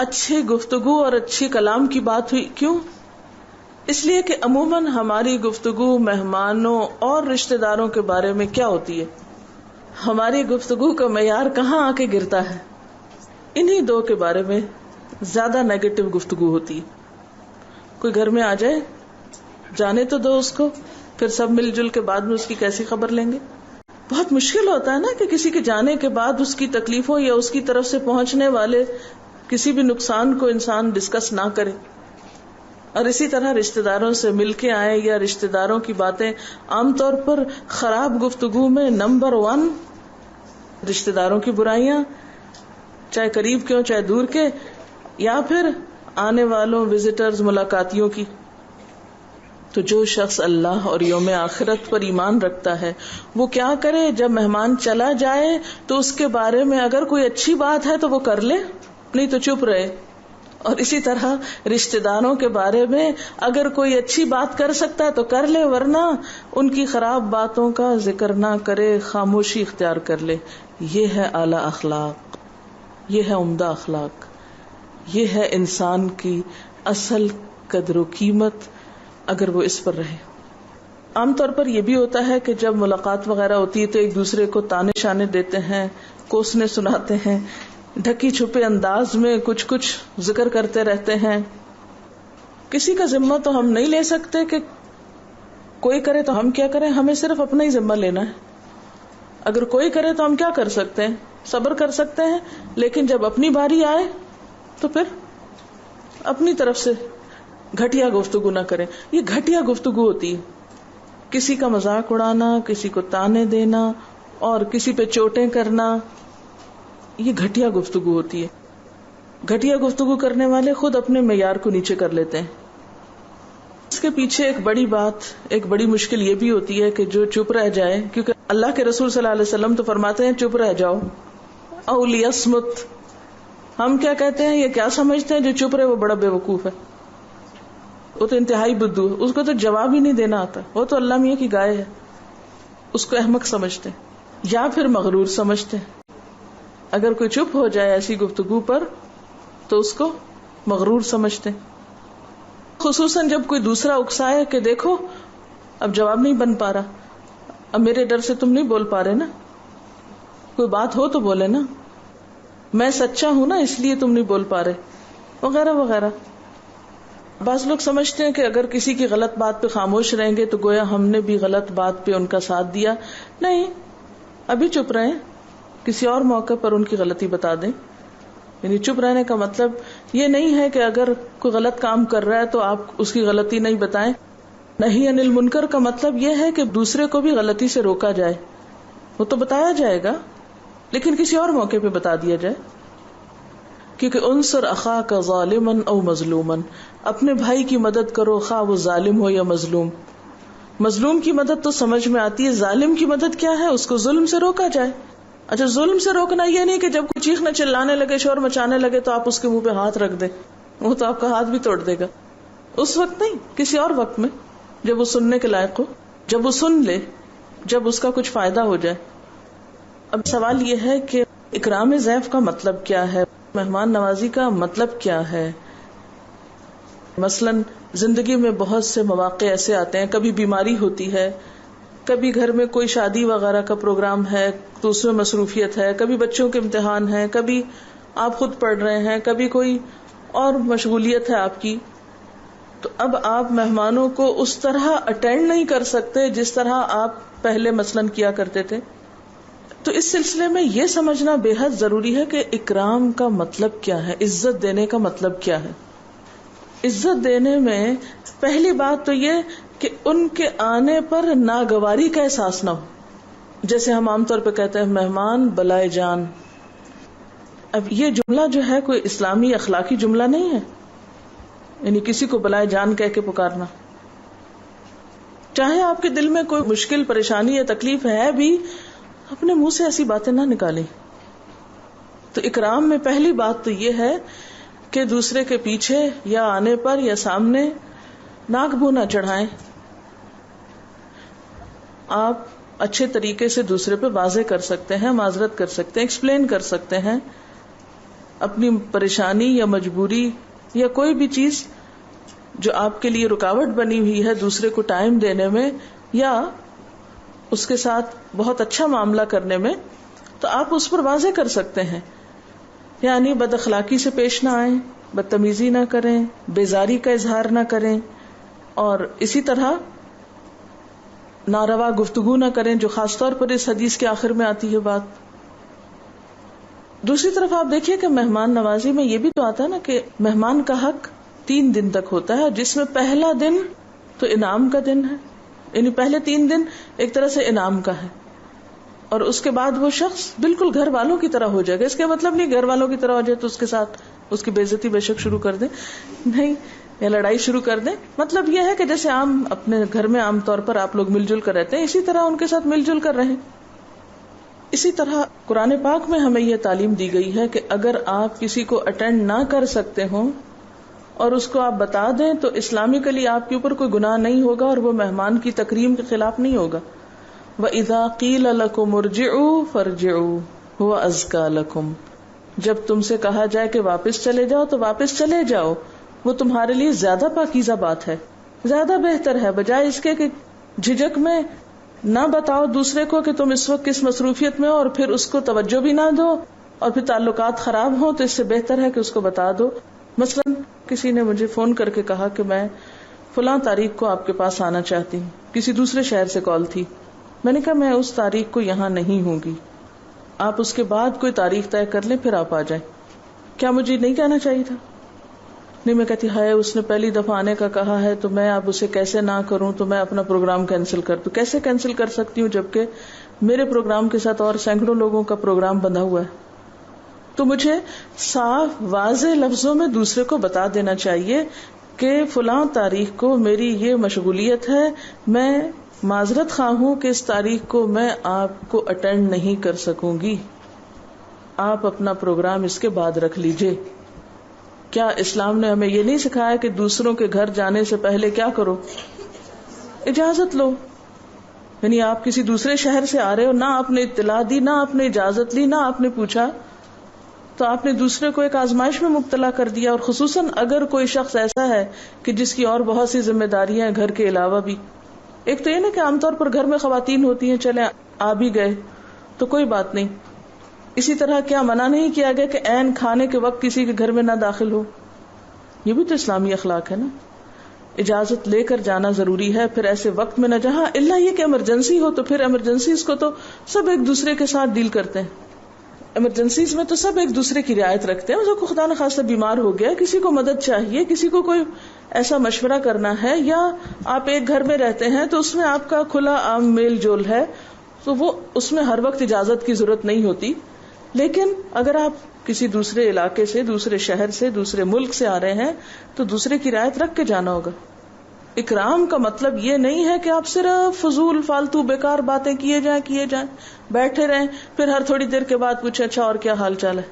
اچھی گفتگو اور اچھی کلام کی بات ہوئی. کیوں؟ اس لیے کہ عموماً ہماری گفتگو مہمانوں اور رشتہ داروں کے بارے میں کیا ہوتی ہے؟ ہماری گفتگو کا معیار کہاں آ کے گرتا ہے؟ انہی دو کے بارے میں زیادہ نیگیٹو گفتگو ہوتی. کوئی گھر میں آ جائے، جانے تو دو اس کو، پھر سب مل جل کے بعد میں اس کی کیسی خبر لیں گے. بہت مشکل ہوتا ہے نا کہ کسی کے جانے کے بعد اس کی تکلیفوں یا اس کی طرف سے پہنچنے والے کسی بھی نقصان کو انسان ڈسکس نہ کرے. اور اسی طرح رشتہ داروں سے مل کے آئے یا رشتہ داروں کی باتیں، عام طور پر خراب گفتگو میں نمبر 1 رشتہ داروں کی برائیاں، چاہے قریب کے ہوں چاہے دور کے، یا پھر آنے والوں وزٹرز ملاقاتیوں کی. تو جو شخص اللہ اور یوم آخرت پر ایمان رکھتا ہے وہ کیا کرے؟ جب مہمان چلا جائے تو اس کے بارے میں اگر کوئی اچھی بات ہے تو وہ کر لے، نہیں تو چپ رہے. اور اسی طرح رشتہ داروں کے بارے میں اگر کوئی اچھی بات کر سکتا ہے تو کر لے، ورنہ ان کی خراب باتوں کا ذکر نہ کرے، خاموشی اختیار کر لے. یہ ہے اعلی اخلاق، یہ ہے عمدہ اخلاق، یہ ہے انسان کی اصل قدر و قیمت اگر وہ اس پر رہے. عام طور پر یہ بھی ہوتا ہے کہ جب ملاقات وغیرہ ہوتی ہے تو ایک دوسرے کو تانے شانے دیتے ہیں، کوسنے سناتے ہیں، ڈھکی چھپے انداز میں کچھ ذکر کرتے رہتے ہیں. کسی کا ذمہ تو ہم نہیں لے سکتے کہ کوئی کرے تو ہم کیا کریں، ہمیں صرف اپنا ہی ذمہ لینا ہے. اگر کوئی کرے تو ہم کیا کر سکتے ہیں، صبر کر سکتے ہیں، لیکن جب اپنی باری آئے تو پھر اپنی طرف سے گھٹیا گفتگو نہ کریں. یہ گھٹیا گفتگو ہوتی ہے، کسی کا مذاق اڑانا، کسی کو تانے دینا اور کسی پہ چوٹیں کرنا، یہ گھٹیا گفتگو ہوتی ہے. گھٹیا گفتگو کرنے والے خود اپنے معیار کو نیچے کر لیتے ہیں. اس کے پیچھے ایک بڑی بات، ایک بڑی مشکل یہ بھی ہوتی ہے کہ جو چپ رہ جائے، کیونکہ اللہ کے رسول صلی اللہ علیہ وسلم تو فرماتے ہیں چپ رہ جاؤ، او لیصمت. ہم کیا کہتے ہیں، یہ کیا سمجھتے ہیں جو چپ رہے وہ بڑا بے وقوف ہے، وہ تو انتہائی بدو ہے، اس کو تو جواب ہی نہیں دینا آتا، وہ تو اللہ میاں کی گائے ہے. اس کو احمق سمجھتے ہیں یا پھر مغرور سمجھتے ہیں. اگر کوئی چپ ہو جائے ایسی گفتگو پر تو اس کو مغرور سمجھتے ہیں. خصوصاً جب کوئی دوسرا اکسائے کہ دیکھو اب جواب نہیں بن پا رہا، اب میرے ڈر سے تم نہیں بول پا رہے نا، کوئی بات ہو تو بولے نا، میں سچا ہوں نا اس لیے تم نہیں بول پا رہے، وغیرہ وغیرہ. بعض لوگ سمجھتے ہیں کہ اگر کسی کی غلط بات پہ خاموش رہیں گے تو گویا ہم نے بھی غلط بات پہ ان کا ساتھ دیا. نہیں، ابھی چپ رہیں، کسی اور موقع پر ان کی غلطی بتا دیں. یعنی چپ رہنے کا مطلب یہ نہیں ہے کہ اگر کوئی غلط کام کر رہا ہے تو آپ اس کی غلطی نہیں بتائیں. نہی عن المنکر کا مطلب یہ ہے کہ دوسرے کو بھی غلطی سے روکا جائے. وہ تو بتایا جائے گا لیکن کسی اور موقع پہ بتا دیا جائے. کیونکہ انصر اخاک ظالما او مظلوما، اپنے بھائی کی مدد کرو خواہ وہ ظالم ہو یا مظلوم. مظلوم کی مدد تو سمجھ میں آتی ہے، ظالم کی مدد کیا ہے، اس کو ظلم سے روکا جائے. اچھا، ظلم سے روکنا یہ نہیں کہ جب کوئی چیخنے چلانے لگے، شور مچانے لگے تو آپ اس کے منہ پہ ہاتھ رکھ دیں، وہ تو آپ کا ہاتھ بھی توڑ دے گا. اس وقت نہیں، کسی اور وقت میں جب وہ سننے کے لائق ہو، جب وہ سن لے، جب اس کا کچھ فائدہ ہو جائے. اب سوال یہ ہے کہ اکرام ضیف کا مطلب کیا ہے، مہمان نوازی کا مطلب کیا ہے. مثلاً زندگی میں بہت سے مواقع ایسے آتے ہیں، کبھی بیماری ہوتی ہے، کبھی گھر میں کوئی شادی وغیرہ کا پروگرام ہے تو اس میں مصروفیت ہے، کبھی بچوں کے امتحان ہے، کبھی آپ خود پڑھ رہے ہیں، کبھی کوئی اور مشغولیت ہے آپ کی. تو اب آپ مہمانوں کو اس طرح اٹینڈ نہیں کر سکتے جس طرح آپ پہلے مثلاً کیا کرتے تھے. تو اس سلسلے میں یہ سمجھنا بے حد ضروری ہے کہ اکرام کا مطلب کیا ہے، عزت دینے کا مطلب کیا ہے. عزت دینے میں پہلی بات تو یہ کہ ان کے آنے پر ناگواری کا احساس نہ ہو. جیسے ہم عام طور پہ کہتے ہیں مہمان بلائے جان. اب یہ جملہ جو ہے کوئی اسلامی اخلاقی جملہ نہیں ہے، یعنی کسی کو بلائے جان کہہ کے پکارنا. چاہے آپ کے دل میں کوئی مشکل پریشانی یا تکلیف ہے بھی، اپنے منہ سے ایسی باتیں نہ نکالیں. تو اکرام میں پہلی بات تو یہ ہے کہ دوسرے کے پیچھے یا آنے پر یا سامنے ناک بو نہ چڑھائیں. آپ اچھے طریقے سے دوسرے پہ واضح کر سکتے ہیں، معذرت کر سکتے ہیں، ایکسپلین کر سکتے ہیں اپنی پریشانی یا مجبوری یا کوئی بھی چیز جو آپ کے لیے رکاوٹ بنی ہوئی ہے دوسرے کو ٹائم دینے میں یا اس کے ساتھ بہت اچھا معاملہ کرنے میں، تو آپ اس پر واضح کر سکتے ہیں. یعنی بد اخلاقی سے پیش نہ آئیں، بدتمیزی نہ کریں، بیزاری کا اظہار نہ کریں، اور اسی طرح ناروا گفتگو نہ کریں، جو خاص طور پر اس حدیث کے آخر میں آتی ہے بات. دوسری طرف آپ دیکھیے کہ مہمان نوازی میں یہ بھی تو آتا ہے نا کہ مہمان کا حق 3 دن تک ہوتا ہے، جس میں پہلا دن تو انعام کا دن ہے، یعنی پہلے 3 دن ایک طرح سے انعام کا ہے، اور اس کے بعد وہ شخص بالکل گھر والوں کی طرح ہو جائے گا. اس کا مطلب نہیں گھر والوں کی طرح ہو جائے تو اس کے ساتھ اس کی بے عزتی بے شک شروع کر دیں، نہیں، یا لڑائی شروع کر دیں. مطلب یہ ہے کہ جیسے عام اپنے گھر میں عام طور پر آپ لوگ مل جل کر رہتے ہیں، اسی طرح ان کے ساتھ مل جل کر رہیں. اسی طرح قرآن پاک میں ہمیں یہ تعلیم دی گئی ہے کہ اگر آپ کسی کو اٹینڈ نہ کر سکتے ہوں اور اس کو آپ بتا دیں تو اسلامکلی آپ کے اوپر کوئی گناہ نہیں ہوگا اور وہ مہمان کی تکریم کے خلاف نہیں ہوگا. وَإِذَا قِيلَ لَكُمُ ارْجِعُوا فَارْجِعُوا هُوَ أَزْكَىٰ لَكُمْ. جب تم سے کہا جائے کہ واپس چلے جاؤ تو واپس چلے جاؤ، وہ تمہارے لیے زیادہ پاکیزہ بات ہے، زیادہ بہتر ہے، بجائے اس کے کہ جھجک میں نہ بتاؤ دوسرے کو کہ تم اس وقت کس مصروفیت میں ہو اور پھر اس کو توجہ بھی نہ دو اور پھر تعلقات خراب ہوں. تو اس سے بہتر ہے کہ اس کو بتا دو. مثلا کسی نے مجھے فون کر کے کہا کہ میں فلاں تاریخ کو آپ کے پاس آنا چاہتی ہوں، کسی دوسرے شہر سے کال تھی. میں نے کہا میں اس تاریخ کو یہاں نہیں ہوں گی، آپ اس کے بعد کوئی تاریخ طے کر لیں پھر آپ آ جائیں. کیا مجھے نہیں کہنا چاہیے تھا؟ نہیں. میں کہتی ہائے اس نے پہلی دفعہ آنے کا کہا ہے تو میں اب اسے کیسے نہ کروں، تو میں اپنا پروگرام کینسل کر دوں. کیسے کینسل کر سکتی ہوں جبکہ میرے پروگرام کے ساتھ اور سینکڑوں لوگوں کا پروگرام بندھا ہوا ہے. تو مجھے صاف واضح لفظوں میں دوسرے کو بتا دینا چاہیے کہ فلاں تاریخ کو میری یہ مشغولیت ہے، میں معذرت خواہ ہوں کہ اس تاریخ کو میں آپ کو اٹینڈ نہیں کر سکوں گی، آپ اپنا پروگرام اس کے بعد رکھ لیجئے. کیا اسلام نے ہمیں یہ نہیں سکھایا کہ دوسروں کے گھر جانے سے پہلے کیا کرو؟ اجازت لو. یعنی آپ کسی دوسرے شہر سے آ رہے ہو، نہ آپ نے اطلاع دی، نہ آپ نے اجازت لی، نہ آپ نے پوچھا، تو آپ نے دوسرے کو ایک آزمائش میں مبتلا کر دیا. اور خصوصاً اگر کوئی شخص ایسا ہے کہ جس کی اور بہت سی ذمہ داریاں ہیں گھر کے علاوہ بھی. ایک تو یہ نا کہ عام طور پر گھر میں خواتین ہوتی ہیں، چلے آ بھی گئے تو کوئی بات نہیں. اسی طرح کیا منع نہیں کیا گیا کہ عین کھانے کے وقت کسی کے گھر میں نہ داخل ہو؟ یہ بھی تو اسلامی اخلاق ہے نا. اجازت لے کر جانا ضروری ہے. پھر ایسے وقت میں نہ جہاں اللہ یہ کہ ایمرجنسی ہو، تو پھر ایمرجنسیز کو تو سب ایک دوسرے کے ساتھ ڈیل کرتے ہیں. ایمرجنسیز میں تو سب ایک دوسرے کی رعایت رکھتے ہیں. جو کو خدا نخواستہ بیمار ہو گیا، کسی کو مدد چاہیے، کسی کو کوئی ایسا مشورہ کرنا ہے، یا آپ ایک گھر میں رہتے ہیں تو اس میں آپ کا کھلا عام میل جول ہے، تو وہ اس میں ہر وقت اجازت کی ضرورت نہیں ہوتی. لیکن اگر آپ کسی دوسرے علاقے سے، دوسرے شہر سے، دوسرے ملک سے آ رہے ہیں تو دوسرے کی رعایت رکھ کے جانا ہوگا. اکرام کا مطلب یہ نہیں ہے کہ آپ صرف فضول فالتو بیکار باتیں کیے جائیں بیٹھے رہیں، پھر ہر تھوڑی دیر کے بعد پوچھیں اچھا اور کیا حال چال ہے.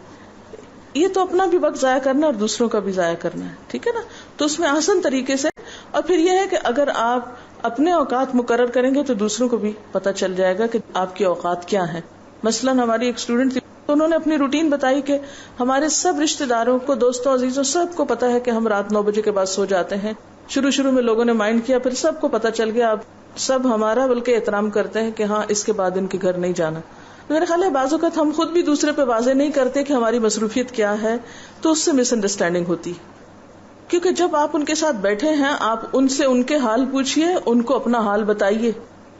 یہ تو اپنا بھی وقت ضائع کرنا اور دوسروں کا بھی ضائع کرنا ہے. ٹھیک ہے نا. تو اس میں آسان طریقے سے. اور پھر یہ ہے کہ اگر آپ اپنے اوقات مقرر کریں گے تو دوسروں کو بھی پتہ چل جائے گا کہ آپ کے اوقات کیا ہیں. مثلا ہماری ایک اسٹوڈنٹ تھی، تو انہوں نے اپنی روٹین بتائی کہ ہمارے سب رشتہ داروں کو، دوستوں، عزیزوں، سب کو پتا ہے کہ ہم رات 9 بجے کے بعد سو جاتے ہیں. شروع میں لوگوں نے مائنڈ کیا، پھر سب کو پتا چل گیا. اب سب ہمارا بلکہ احترام کرتے ہیں کہ ہاں اس کے بعد ان کے گھر نہیں جانا. میرا خیال ہے بعض اوقات ہم خود بھی دوسرے پہ واضح نہیں کرتے کہ ہماری مصروفیت کیا ہے، تو اس سے مس انڈرسٹینڈنگ ہوتی. کیونکہ جب آپ ان کے ساتھ بیٹھے ہیں، آپ ان سے ان کے حال پوچھئے، ان کو اپنا حال بتائیے،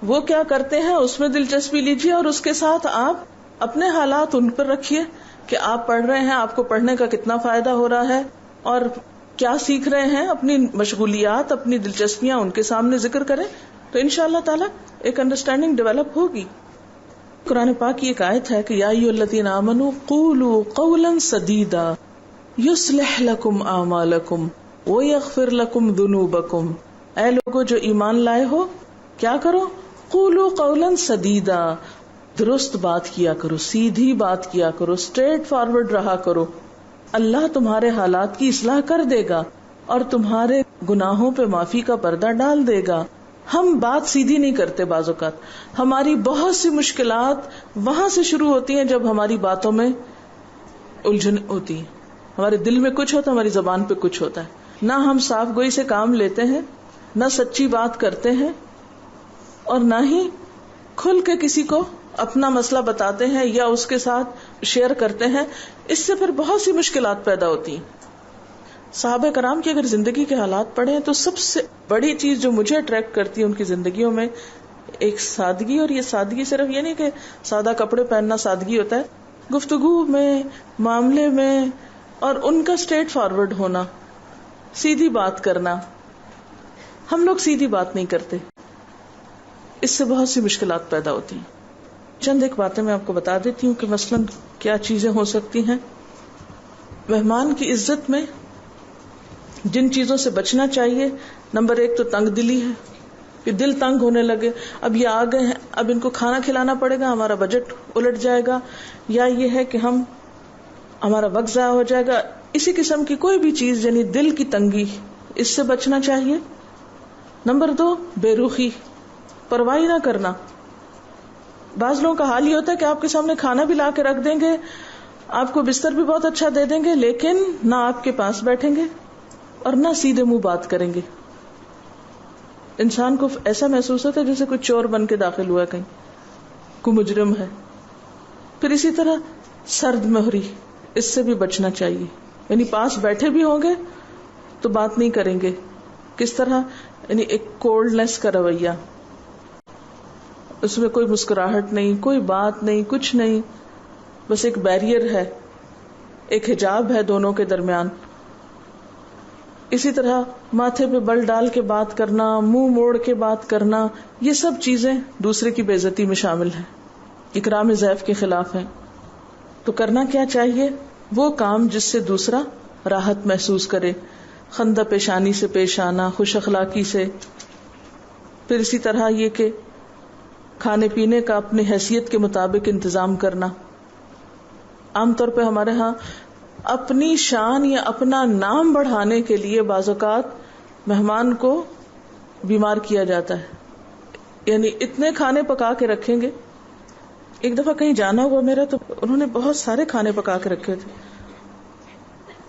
وہ کیا کرتے ہیں اس میں دلچسپی لیجیے، اور اس کے ساتھ آپ اپنے حالات ان پر رکھیے کہ آپ پڑھ رہے ہیں، آپ کو پڑھنے کا کتنا فائدہ ہو رہا ہے اور کیا سیکھ رہے ہیں. اپنی مشغولیات، اپنی دلچسپیاں ان کے سامنے ذکر کریں تو انشاءاللہ تعالی ایک انڈرسٹینڈنگ ڈیولپ ہوگی. قرآن پاک کی ایک آیت ہے کہ یا ایھا الذین آمنوا قولوا قولا سدیدا یصلح لکم اعمالکم ویغفر لکم ذنوبکم. اے لوگو جو ایمان لائے ہو، کیا کرو؟ قولوا قولا سدیدا، درست بات کیا کرو، سیدھی بات کیا کرو، اسٹریٹ فارورڈ رہا کرو. اللہ تمہارے حالات کی اصلاح کر دے گا اور تمہارے گناہوں پہ معافی کا پردہ ڈال دے گا. ہم بات سیدھی نہیں کرتے. بعض اوقات ہماری بہت سی مشکلات وہاں سے شروع ہوتی ہیں جب ہماری باتوں میں الجھن ہوتی ہے. ہمارے دل میں کچھ ہوتا ہے، ہماری زبان پہ کچھ ہوتا ہے. نہ ہم صاف گوئی سے کام لیتے ہیں، نہ سچی بات کرتے ہیں، اور نہ ہی کھل کے کسی کو اپنا مسئلہ بتاتے ہیں یا اس کے ساتھ شیئر کرتے ہیں. اس سے پھر بہت سی مشکلات پیدا ہوتی ہیں. صحابہ کرام کی اگر زندگی کے حالات پڑھیں تو سب سے بڑی چیز جو مجھے اٹریکٹ کرتی ہے ان کی زندگیوں میں ایک سادگی. اور یہ سادگی صرف یہ نہیں کہ سادہ کپڑے پہننا سادگی ہوتا ہے، گفتگو میں، معاملے میں، اور ان کا اسٹریٹ فارورڈ ہونا، سیدھی بات کرنا. ہم لوگ سیدھی بات نہیں کرتے، اس سے بہت سی مشکلات پیدا ہوتی ہیں. چند ایک باتیں میں آپ کو بتا دیتی ہوں کہ مثلاً کیا چیزیں ہو سکتی ہیں. مہمان کی عزت میں جن چیزوں سے بچنا چاہیے، نمبر 1 تو تنگ دلی ہے کہ دل تنگ ہونے لگے، اب یہ آ گئے ہیں، اب ان کو کھانا کھلانا پڑے گا، ہمارا بجٹ الٹ جائے گا، یا یہ ہے کہ ہمارا وقت ضائع ہو جائے گا. اسی قسم کی کوئی بھی چیز یعنی دل کی تنگی، اس سے بچنا چاہیے. نمبر 2 بے رخی، پرواہ نہ کرنا. بعض لوگوں کا حال یہ ہوتا ہے کہ آپ کے سامنے کھانا بھی لا کے رکھ دیں گے، آپ کو بستر بھی بہت اچھا دے دیں گے، لیکن نہ آپ کے پاس بیٹھیں گے اور نہ سیدھے منہ بات کریں گے. انسان کو ایسا محسوس ہوتا ہے جیسے کوئی چور بن کے داخل ہوا ہے، کہیں کوئی مجرم ہے. پھر اسی طرح سرد مہری، اس سے بھی بچنا چاہیے. یعنی پاس بیٹھے بھی ہوں گے تو بات نہیں کریں گے. کس طرح؟ یعنی ایک کولڈنس کا رویہ، اس میں کوئی مسکراہٹ نہیں، کوئی بات نہیں، کچھ نہیں، بس ایک بیریئر ہے، ایک حجاب ہے دونوں کے درمیان. اسی طرح ماتھے پہ بل ڈال کے بات کرنا، منہ موڑ کے بات کرنا، یہ سب چیزیں دوسرے کی بے عزتی میں شامل ہیں، اکرام ضیف کے خلاف ہیں. تو کرنا کیا چاہیے؟ وہ کام جس سے دوسرا راحت محسوس کرے، خندہ پیشانی سے پیش آنا، خوش اخلاقی سے. پھر اسی طرح یہ کہ کھانے پینے کا اپنی حیثیت کے مطابق انتظام کرنا. عام طور پہ ہمارے ہاں اپنی شان یا اپنا نام بڑھانے کے لیے بعض اوقات مہمان کو بیمار کیا جاتا ہے. یعنی اتنے کھانے پکا کے رکھیں گے. ایک دفعہ کہیں جانا ہوا میرا تو انہوں نے بہت سارے کھانے پکا کے رکھے تھے.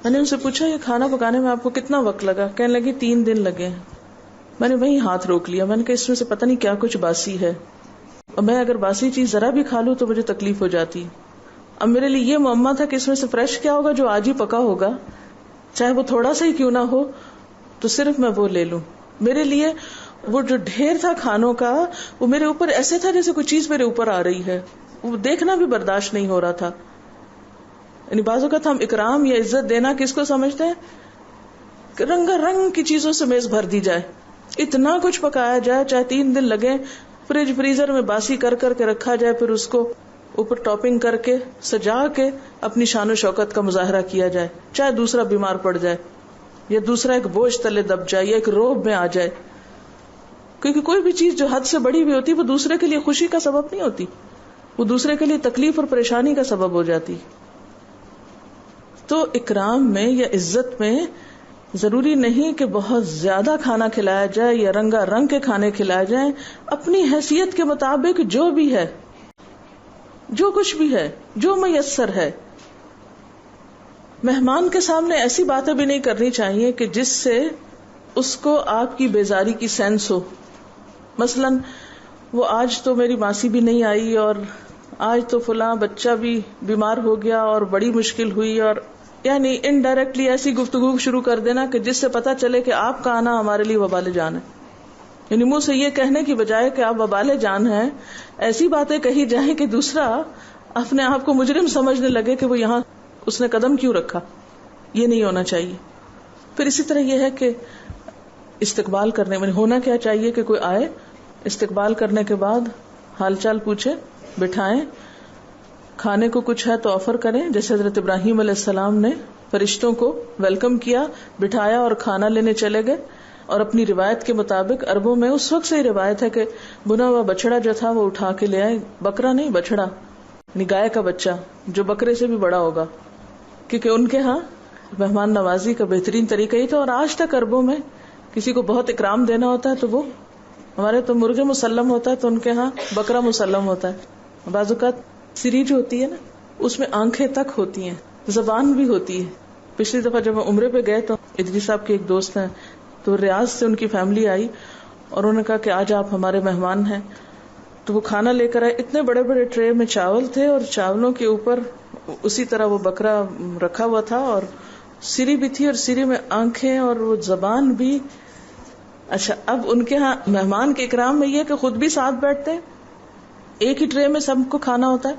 میں نے ان سے پوچھا یہ کھانا پکانے میں آپ کو کتنا وقت لگا؟ کہنے لگی 3 دن لگے ہیں. میں نے وہیں ہاتھ روک لیا. میں نے کہا اس میں سے پتہ نہیں کیا کچھ باسی ہے، اور میں اگر باسی چیز ذرا بھی کھا لوں تو مجھے تکلیف ہو جاتی. اب میرے لیے یہ معمہ تھا کہ اس میں سے فریش کیا ہوگا جو آج ہی پکا ہوگا، چاہے وہ تھوڑا سا ہی کیوں نہ ہو، تو صرف میں وہ لے لوں. میرے لیے وہ جو ڈھیر تھا کھانوں کا، وہ میرے اوپر ایسے تھا جیسے کوئی چیز میرے اوپر آ رہی ہے، وہ دیکھنا بھی برداشت نہیں ہو رہا تھا. یعنی بعض اوقات ہم اکرام یا عزت دینا کس کو سمجھتے ہیں کہ رنگا رنگ کی چیزوں سے میز بھر دی جائے، اتنا کچھ پکایا جائے، چاہے 3 دن لگے، فریج فریزر میں باسی کر کر کے رکھا جائے، پھر اس کو اوپر ٹاپنگ کر کے سجا کے اپنی شان و شوکت کا مظاہرہ کیا جائے، چاہے دوسرا بیمار پڑ جائے یا دوسرا ایک بوجھ تلے دب جائے یا ایک روب میں آ جائے. کیونکہ کوئی بھی چیز جو حد سے بڑی بھی ہوتی وہ دوسرے کے لیے خوشی کا سبب نہیں ہوتی، وہ دوسرے کے لیے تکلیف اور پریشانی کا سبب ہو جاتی. تو اکرام میں یا عزت میں ضروری نہیں کہ بہت زیادہ کھانا کھلایا جائے یا رنگا رنگ کے کھانے کھلائے جائیں. اپنی حیثیت کے مطابق جو بھی ہے، جو کچھ بھی ہے، جو میسر ہے. مہمان کے سامنے ایسی باتیں بھی نہیں کرنی چاہیے کہ جس سے اس کو آپ کی بیزاری کی سینس ہو. مثلا وہ آج تو میری ماسی بھی نہیں آئی، اور آج تو فلاں بچہ بھی بیمار ہو گیا اور بڑی مشکل ہوئی، اور یعنی انڈائریکٹلی ایسی گفتگو شروع کر دینا کہ جس سے پتا چلے کہ آپ کا آنا ہمارے لیے وبال جان ہے. یعنی منہ سے یہ کہنے کی بجائے کہ آپ وبال جان ہیں، ایسی باتیں کہی جائیں کہ دوسرا اپنے آپ کو مجرم سمجھنے لگے کہ وہ یہاں اس نے قدم کیوں رکھا. یہ نہیں ہونا چاہیے. پھر اسی طرح یہ ہے کہ استقبال کرنے میں ہونا کیا چاہیے کہ کوئی آئے، استقبال کرنے کے بعد حال چال پوچھے، بٹھائیں، کھانے کو کچھ ہے تو آفر کریں. جیسے حضرت ابراہیم علیہ السلام نے فرشتوں کو ویلکم کیا، بٹھایا اور کھانا لینے چلے گئے. اور اپنی روایت کے مطابق عربوں میں اس وقت سے ہی روایت ہے کہ بنا ہوا بچڑا جو تھا وہ اٹھا کے لے آئے. بکرا نہیں، بچڑا، یعنی گائے کا بچہ جو بکرے سے بھی بڑا ہوگا، کیونکہ ان کے ہاں مہمان نوازی کا بہترین طریقہ ہی تھا. اور آج تک عربوں میں کسی کو بہت اکرام دینا ہوتا ہے تو وہ، ہمارے تو مرغے مسلم ہوتا ہے تو ان کے ہاں بکرا مسلم ہوتا ہے. بعض اوقات سری جو ہوتی ہے نا، اس میں آنکھیں تک ہوتی ہیں، زبان بھی ہوتی ہے. پچھلی دفعہ جب ہم عمرے پہ گئے تو ادری صاحب کے ایک دوست ہیں، تو ریاض سے ان کی فیملی آئی اور انہوں نے کہا کہ آج آپ ہمارے مہمان ہیں. تو وہ کھانا لے کر آئے. اتنے بڑے بڑے ٹرے میں چاول تھے اور چاولوں کے اوپر اسی طرح وہ بکرا رکھا ہوا تھا اور سری بھی تھی، اور سری میں آنکھیں اور وہ زبان بھی. اچھا، اب ان کے ہاں مہمان کے اکرام میں یہ کہ خود بھی ساتھ بیٹھتے ہیں، ایک ہی ٹرے میں سب کو کھانا ہوتا ہے،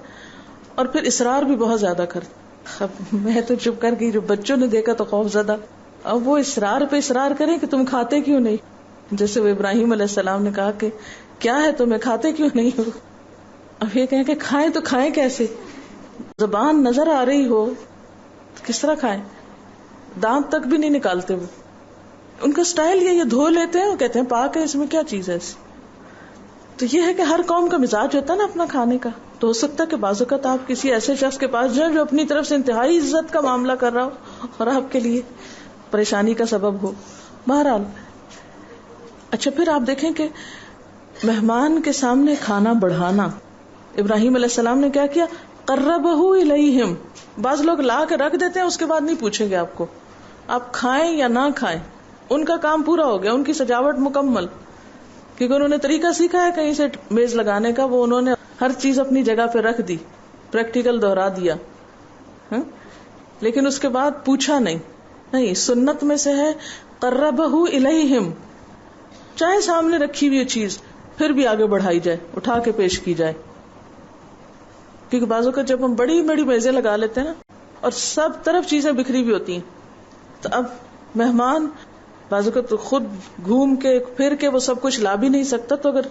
اور پھر اصرار بھی بہت زیادہ کرتے. اب میں تو چپ کر گئی، جو بچوں نے دیکھا تو خوف زدہ. اب وہ اصرار پہ اصرار کریں کہ تم کھاتے کیوں نہیں. جیسے وہ ابراہیم علیہ السلام نے کہا کہ کیا ہے تمہیں، کھاتے کیوں نہیں ہو. اب یہ کہیں کہ کھائیں تو کھائیں کیسے، زبان نظر آ رہی ہو کس طرح کھائیں، دانت تک بھی نہیں نکالتے. وہ ان کا سٹائل یہ دھو لیتے ہیں، کہتے ہیں پاک ہے، اس میں کیا چیز ہے ایسی. تو یہ ہے کہ ہر قوم کا مزاج ہوتا ہے نا اپنا کھانے کا. تو ہو سکتا ہے کہ بعض اوقات آپ کسی ایسے شخص کے پاس جائیں جو اپنی طرف سے انتہائی عزت کا معاملہ کر رہا ہو اور آپ کے لیے پریشانی کا سبب ہو. بہرحال اچھا پھر آپ دیکھیں کہ مہمان کے سامنے کھانا بڑھانا. ابراہیم علیہ السلام نے کیا کیا؟ قربہ الیہم. بعض لوگ لا کے رکھ دیتے ہیں، اس کے بعد نہیں پوچھیں گے آپ کو آپ کھائیں یا نہ کھائیں. ان کا کام پورا ہو گیا، ان کی سجاوٹ مکمل، کیونکہ انہوں نے طریقہ سیکھا ہے کہیں سے میز لگانے کا، وہ انہوں نے ہر چیز اپنی جگہ پہ رکھ دی، پریکٹیکل دوہرا دیا. لیکن اس کے بعد پوچھا نہیں. سنت میں سے ہے قربہ الیہم، چاہے سامنے رکھی ہوئی چیز پھر بھی آگے بڑھائی جائے، اٹھا کے پیش کی جائے. کیونکہ بعضوں کا جب ہم بڑی بڑی میزیں لگا لیتے ہیں نا اور سب طرف چیزیں بکھری ہوئی ہوتی ہیں، تو اب مہمان بعضوں کا تو خود گھوم کے پھر کے وہ سب کچھ لا بھی نہیں سکتا، تو اگر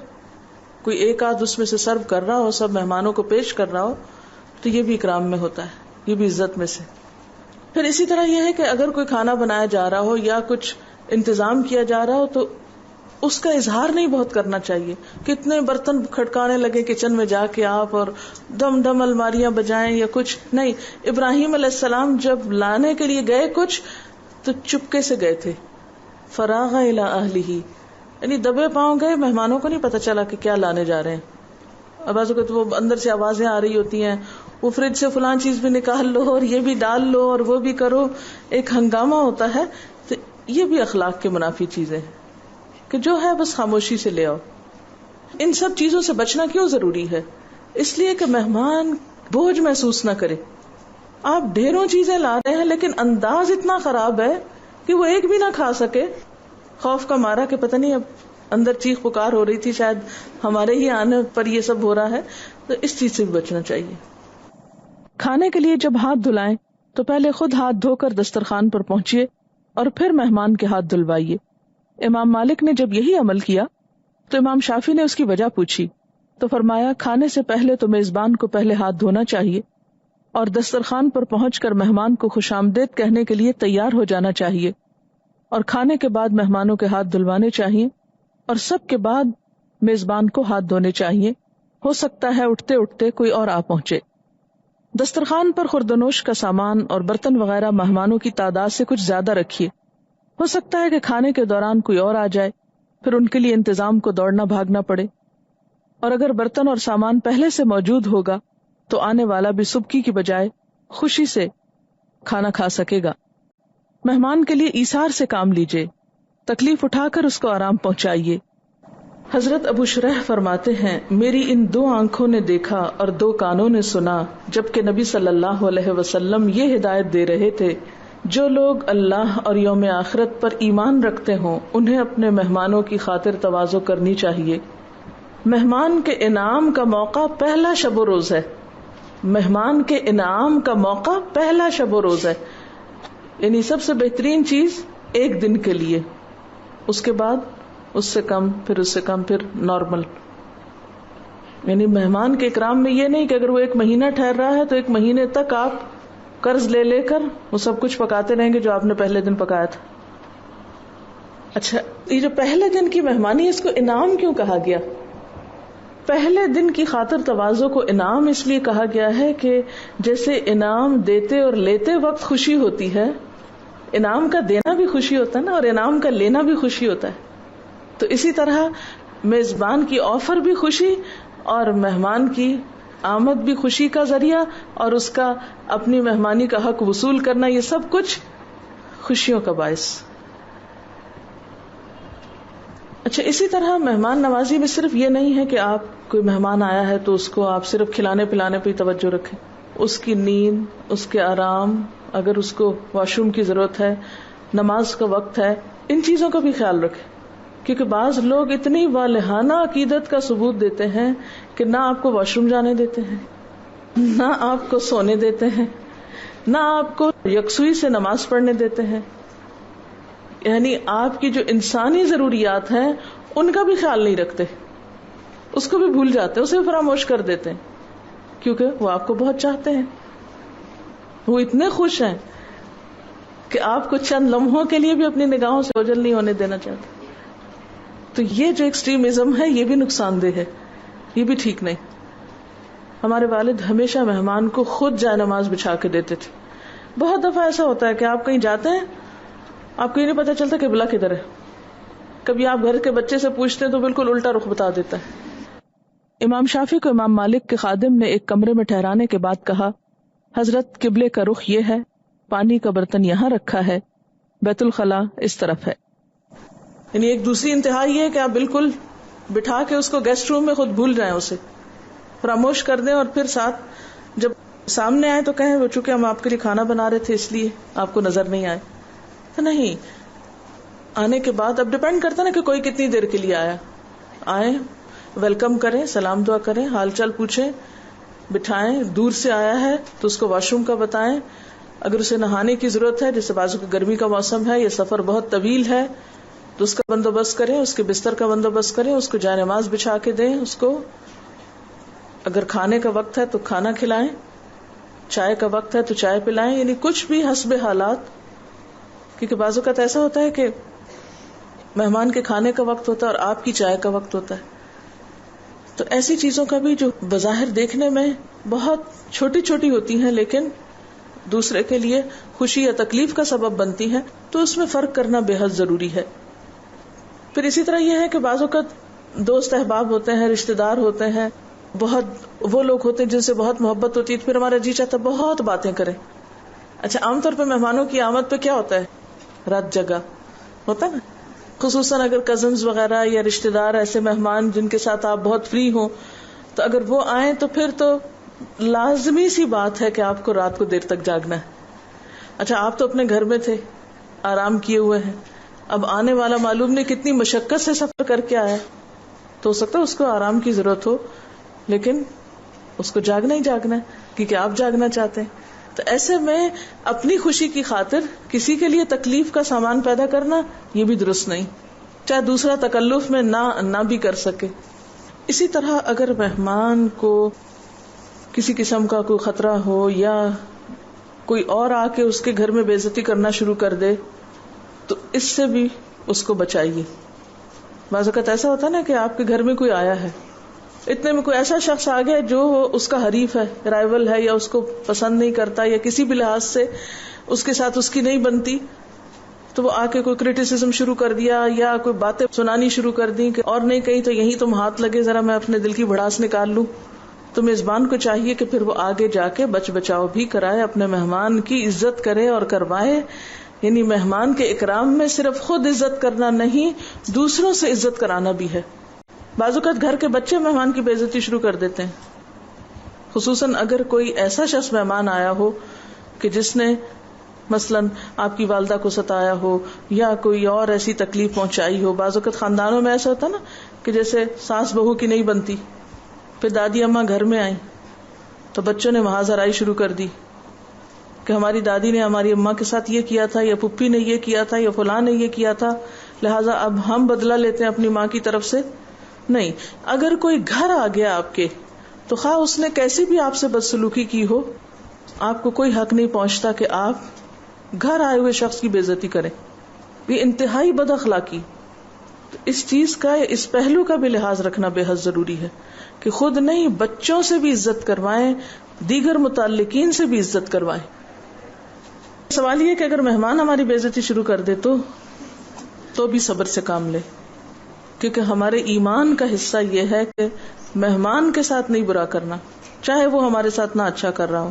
کوئی ایک آدھ اس میں سے سرو کر رہا ہو، سب مہمانوں کو پیش کر رہا ہو، تو یہ بھی اکرام میں ہوتا ہے، یہ بھی عزت میں سے. پھر اسی طرح یہ ہے کہ اگر کوئی کھانا بنایا جا رہا ہو یا کچھ انتظام کیا جا رہا ہو تو اس کا اظہار نہیں بہت کرنا چاہیے. کتنے برتن کھٹکانے لگے کچن میں جا کے آپ، اور دم دم الماریاں بجائیں یا کچھ نہیں. ابراہیم علیہ السلام جب لانے کے لیے گئے کچھ تو چپکے سے گئے تھے. فراغ الی اہلہ، یعنی دبے پاؤں گئے، مہمانوں کو نہیں پتا چلا کہ کیا لانے جا رہے ہیں. اب بعض اوقات وہ اندر سے آوازیں آ رہی ہوتی ہیں، وہ فریج سے فلان چیز بھی نکال لو اور یہ بھی ڈال لو اور وہ بھی کرو، ایک ہنگامہ ہوتا ہے. تو یہ بھی اخلاق کے منافی چیزیں ہیں کہ جو ہے بس خاموشی سے لے آؤ. ان سب چیزوں سے بچنا کیوں ضروری ہے؟ اس لیے کہ مہمان بوجھ محسوس نہ کرے. آپ ڈھیروں چیزیں لا رہے ہیں لیکن انداز اتنا خراب ہے کہ وہ ایک بھی نہ کھا سکے، خوف کا مارا کہ پتہ نہیں اب اندر چیخ پکار ہو رہی تھی، شاید ہمارے ہی آنے پر یہ سب ہو رہا ہے. تو اس چیز سے بھی بچنا چاہیے. کھانے کے لیے جب ہاتھ دھلائیں تو پہلے خود ہاتھ دھو کر دسترخوان پر پہنچیے اور پھر مہمان کے ہاتھ دھلوائیے. امام مالک نے جب یہی عمل کیا تو امام شافعی نے اس کی وجہ پوچھی تو فرمایا کھانے سے پہلے تو میزبان کو پہلے ہاتھ دھونا چاہیے اور دسترخوان پر پہنچ کر مہمان کو خوش آمدید کہنے کے لیے تیار ہو جانا چاہیے، اور کھانے کے بعد مہمانوں کے ہاتھ دھلوانے چاہیے اور سب کے بعد میزبان کو ہاتھ دھونے چاہیے. ہو سکتا ہے اٹھتے اٹھتے کوئی اور آ پہنچے. دسترخوان پر خوردنوش کا سامان اور برتن وغیرہ مہمانوں کی تعداد سے کچھ زیادہ رکھیے. ہو سکتا ہے کہ کھانے کے دوران کوئی اور آ جائے، پھر ان کے لیے انتظام کو دوڑنا بھاگنا پڑے. اور اگر برتن اور سامان پہلے سے موجود ہوگا تو آنے والا بھی سبکی کی بجائے خوشی سے کھانا کھا سکے گا. مہمان کے لیے ایثار سے کام لیجیے، تکلیف اٹھا کر اس کو آرام پہنچائیے. حضرت ابو شریح فرماتے ہیں میری ان 2 آنکھوں نے دیکھا اور 2 کانوں نے سنا جبکہ نبی صلی اللہ علیہ وسلم یہ ہدایت دے رہے تھے جو لوگ اللہ اور یوم آخرت پر ایمان رکھتے ہوں انہیں اپنے مہمانوں کی خاطر تواضع کرنی چاہیے. مہمان کے انعام کا موقع پہلا شب و روز ہے. مہمان کے انعام کا موقع پہلا شب و روز ہے، یعنی سب سے بہترین چیز ایک دن کے لیے، اس کے بعد اس سے کم، پھر اس سے کم، پھر نارمل. یعنی مہمان کے اکرام میں یہ نہیں کہ اگر وہ 1 مہینہ ٹھہر رہا ہے تو 1 مہینے تک آپ قرض لے لے کر وہ سب کچھ پکاتے رہیں گے جو آپ نے پہلے دن پکایا تھا. اچھا یہ جو پہلے دن کی مہمانی اس کو انعام کیوں کہا گیا؟ پہلے دن کی خاطر تواضع کو انعام اس لیے کہا گیا ہے کہ جیسے انعام دیتے اور لیتے وقت خوشی ہوتی ہے، انعام کا دینا بھی خوشی ہوتا ہے نا، اور انعام کا لینا بھی خوشی ہوتا ہے. تو اسی طرح میزبان کی آفر بھی خوشی اور مہمان کی آمد بھی خوشی کا ذریعہ، اور اس کا اپنی مہمانی کا حق وصول کرنا، یہ سب کچھ خوشیوں کا باعث. اچھا اسی طرح مہمان نوازی میں صرف یہ نہیں ہے کہ آپ کوئی مہمان آیا ہے تو اس کو آپ صرف کھلانے پلانے پہ توجہ رکھیں، اس کی نیند، اس کے آرام، اگر اس کو واش روم کی ضرورت ہے، نماز کا وقت ہے، ان چیزوں کا بھی خیال رکھیں. کیونکہ بعض لوگ اتنی والہانہ عقیدت کا ثبوت دیتے ہیں کہ نہ آپ کو واش روم جانے دیتے ہیں، نہ آپ کو سونے دیتے ہیں، نہ آپ کو یکسوئی سے نماز پڑھنے دیتے ہیں. یعنی آپ کی جو انسانی ضروریات ہیں ان کا بھی خیال نہیں رکھتے، اس کو بھی بھول جاتے، اسے بھی فراموش کر دیتے ہیں، کیونکہ وہ آپ کو بہت چاہتے ہیں. وہ اتنے خوش ہیں کہ آپ کو چند لمحوں کے لیے بھی اپنی نگاہوں سے اوجھل نہیں ہونے دینا چاہتے. تو یہ جو ایکسٹریمزم ہے یہ بھی نقصان دہ ہے، یہ بھی ٹھیک نہیں. ہمارے والد ہمیشہ مہمان کو خود جائے نماز بچھا کے دیتے تھے، بہت دفعہ ایسا ہوتا ہے کہ آپ کہیں جاتے ہیں، آپ کو یہ نہیں پتا چلتا کہ قبلہ کدھر ہے. کبھی آپ گھر کے بچے سے پوچھتے ہیں تو بالکل الٹا رخ بتا دیتا ہے. امام شافعی کو امام مالک کے خادم نے ایک کمرے میں ٹھہرانے کے بعد کہا، حضرت قبلے کا رخ یہ ہے، پانی کا برتن یہاں رکھا ہے، بیت الخلاء اس طرف ہے. یعنی ایک دوسری انتہا یہ ہے کہ آپ بالکل بٹھا کے اس کو گیسٹ روم میں خود بھول جائیں، اسے فراموش کر دیں، اور پھر ساتھ جب سامنے آئے تو کہیں وہ چونکہ ہم آپ کے لیے کھانا بنا رہے تھے اس لیے آپ کو نظر نہیں آئے. تو نہیں، آنے کے بعد اب ڈپینڈ کرتا نا کہ کوئی کتنی دیر کے لیے آیا، آئے ویلکم کریں، سلام دعا کریں، حال چال پوچھیں، بٹھائیں. دور سے آیا ہے تو اس کو واش روم کا بتائیں. اگر اسے نہانے کی ضرورت ہے، جیسے بازو کی گرمی کا موسم ہے، یہ سفر بہت طویل ہے، تو اس کا بندوبست کریں، اس کے بستر کا بندوبست کریں، اس کو جائے نماز بچھا کے دیں. اس کو اگر کھانے کا وقت ہے تو کھانا کھلائیں، چائے کا وقت ہے تو چائے پلائیں. یعنی کچھ بھی حسب حالات، کیونکہ بعض اوقات ایسا ہوتا ہے کہ مہمان کے کھانے کا وقت ہوتا ہے اور آپ کی چائے کا وقت ہوتا ہے. تو ایسی چیزوں کا بھی جو بظاہر دیکھنے میں بہت چھوٹی چھوٹی ہوتی ہیں لیکن دوسرے کے لیے خوشی یا تکلیف کا سبب بنتی ہیں، تو اس میں فرق کرنا بے حد ضروری ہے. پھر اسی طرح یہ ہے کہ بعض اوقات دوست احباب ہوتے ہیں، رشتے دار ہوتے ہیں، بہت وہ لوگ ہوتے ہیں جن سے بہت محبت ہوتی ہے، پھر ہمارا جی چاہتا ہے بہت باتیں کریں. اچھا، عام طور پہ مہمانوں کی آمد پہ کیا ہوتا ہے؟ رات جگہ ہوتا ہے نا، خصوصاً اگر کزنز وغیرہ یا رشتے دار ایسے مہمان جن کے ساتھ آپ بہت فری ہوں، تو اگر وہ آئیں تو پھر تو لازمی سی بات ہے کہ آپ کو رات کو دیر تک جاگنا ہے. اچھا، آپ تو اپنے گھر میں تھے، آرام کیے ہوئے ہیں، اب آنے والا معلوم نہیں کتنی مشقت سے سفر کر کے آیا، تو ہو سکتا ہے اس کو آرام کی ضرورت ہو، لیکن اس کو جاگنا ہی جاگنا ہے کیونکہ آپ جاگنا چاہتے ہیں. تو ایسے میں اپنی خوشی کی خاطر کسی کے لیے تکلیف کا سامان پیدا کرنا یہ بھی درست نہیں، چاہے دوسرا تکلف میں نہ بھی کر سکے. اسی طرح اگر مہمان کو کسی قسم کا کوئی خطرہ ہو یا کوئی اور آ کے اس کے گھر میں بے عزتی کرنا شروع کر دے تو اس سے بھی اس کو بچائیے. بعض اوقات ایسا ہوتا ہے نا کہ آپ کے گھر میں کوئی آیا ہے، اتنے میں کوئی ایسا شخص آ گیا جو اس کا حریف ہے، رائیول ہے، یا اس کو پسند نہیں کرتا یا کسی بھی لحاظ سے اس کے ساتھ اس کی نہیں بنتی، تو وہ آ کے کوئی کریٹیسزم شروع کر دیا یا کوئی باتیں سنانی شروع کر دی کہ اور نہیں کہیں تو یہیں تم ہاتھ لگے، ذرا میں اپنے دل کی بھڑاس نکال لوں. تو میزبان کو چاہیے کہ پھر وہ آگے جا کے بچاؤ بھی کرائے، اپنے مہمان کی عزت کرے اور کروائے. یعنی مہمان کے اکرام میں صرف خود عزت کرنا نہیں، دوسروں سے عزت کرانا بھی ہے. بعض اوقات گھر کے بچے مہمان کی بے عزتی شروع کر دیتے ہیں، خصوصاً اگر کوئی ایسا شخص مہمان آیا ہو کہ جس نے مثلاً آپ کی والدہ کو ستایا ہو یا کوئی اور ایسی تکلیف پہنچائی ہو. بعض اوقات خاندانوں میں ایسا ہوتا نا کہ جیسے ساس بہو کی نہیں بنتی، پھر دادی اماں گھر میں آئیں تو بچوں نے وہاں زرائی شروع کر دی کہ ہماری دادی نے ہماری اماں کے ساتھ یہ کیا تھا، یا پھپھی نے یہ کیا تھا، یا فلاں نے یہ کیا تھا، لہٰذا اب ہم بدلہ لیتے ہیں اپنی ماں کی طرف سے. نہیں، اگر کوئی گھر آ گیا آپ کے تو خواہ اس نے کیسی بھی آپ سے بدسلوکی کی ہو، آپ کو کوئی حق نہیں پہنچتا کہ آپ گھر آئے ہوئے شخص کی بے عزتی کریں. یہ انتہائی بد اخلاقی. تو اس چیز کا، اس پہلو کا بھی لحاظ رکھنا بے حد ضروری ہے کہ خود نہیں، بچوں سے بھی عزت کروائیں، دیگر متعلقین سے بھی عزت کروائیں. سوال یہ کہ اگر مہمان ہماری بے عزتی شروع کر دے تو بھی صبر سے کام لے، کیونکہ ہمارے ایمان کا حصہ یہ ہے کہ مہمان کے ساتھ نہیں برا کرنا، چاہے وہ ہمارے ساتھ نہ اچھا کر رہا ہو.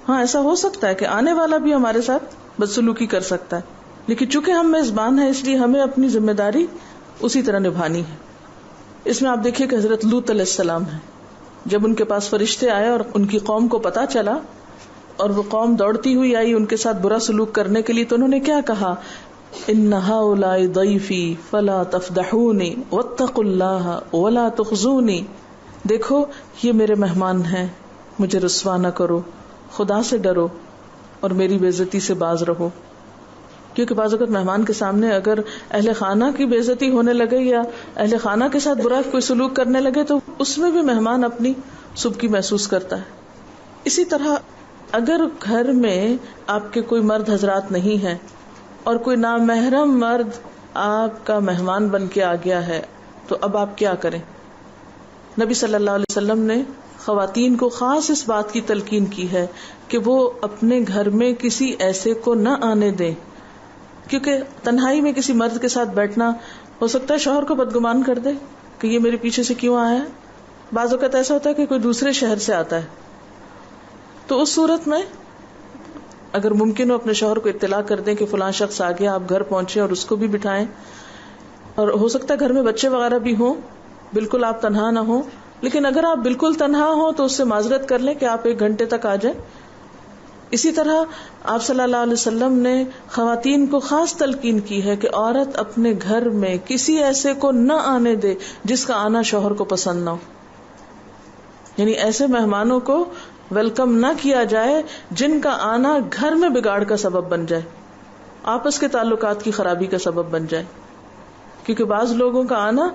ہاں، ایسا ہو سکتا ہے کہ آنے والا بھی ہمارے ساتھ بدسلوکی کر سکتا ہے، لیکن چونکہ ہم میزبان ہیں اس لیے ہمیں اپنی ذمہ داری اسی طرح نبھانی ہے. اس میں آپ دیکھیے کہ حضرت لوط علیہ السلام ہے، جب ان کے پاس فرشتے آئے اور ان کی قوم کو پتا چلا اور وہ قوم دوڑتی ہوئی آئی ان کے ساتھ برا سلوک کرنے کے لیے، تو انہوں نے کیا کہا؟ ان ہؤلاء ضیفی فلا تفضحونی واتقوا اللہ ولا تخزونی. دیکھو یہ میرے مہمان ہیں، مجھے رسوا نہ کرو، خدا سے ڈرو اور میری بے عزتی سے باز رہو. کیونکہ بعض اوقات مہمان کے سامنے اگر اہل خانہ کی بے عزتی ہونے لگے یا اہل خانہ کے ساتھ برا کوئی سلوک کرنے لگے تو اس میں بھی مہمان اپنی سبکی محسوس کرتا ہے. اسی طرح اگر گھر میں آپ کے کوئی مرد حضرات نہیں ہیں اور کوئی نامحرم مرد آپ کا مہمان بن کے آ گیا ہے تو اب آپ کیا کریں؟ نبی صلی اللہ علیہ وسلم نے خواتین کو خاص اس بات کی تلقین کی ہے کہ وہ اپنے گھر میں کسی ایسے کو نہ آنے دیں، کیونکہ تنہائی میں کسی مرد کے ساتھ بیٹھنا ہو سکتا ہے شوہر کو بدگمان کر دے کہ یہ میرے پیچھے سے کیوں آیا ہے۔ بعض اوقات ایسا ہوتا ہے کہ کوئی دوسرے شہر سے آتا ہے، تو اس صورت میں اگر ممکن ہو اپنے شوہر کو اطلاع کر دیں کہ فلاں شخص آ گیا، آپ گھر پہنچے اور اس کو بھی بٹھائیں، اور ہو سکتا ہے گھر میں بچے وغیرہ بھی ہوں، بالکل آپ تنہا نہ ہوں، لیکن اگر آپ بالکل تنہا ہوں تو اس سے معذرت کر لیں کہ آپ 1 گھنٹے تک آ جائیں۔ اسی طرح آپ صلی اللہ علیہ وسلم نے خواتین کو خاص تلقین کی ہے کہ عورت اپنے گھر میں کسی ایسے کو نہ آنے دے جس کا آنا شوہر کو پسند نہ ہو، یعنی ایسے مہمانوں کو ویلکم نہ کیا جائے جن کا آنا گھر میں بگاڑ کا سبب بن جائے، آپس کے تعلقات کی خرابی کا سبب بن جائے، کیونکہ بعض لوگوں کا آنا،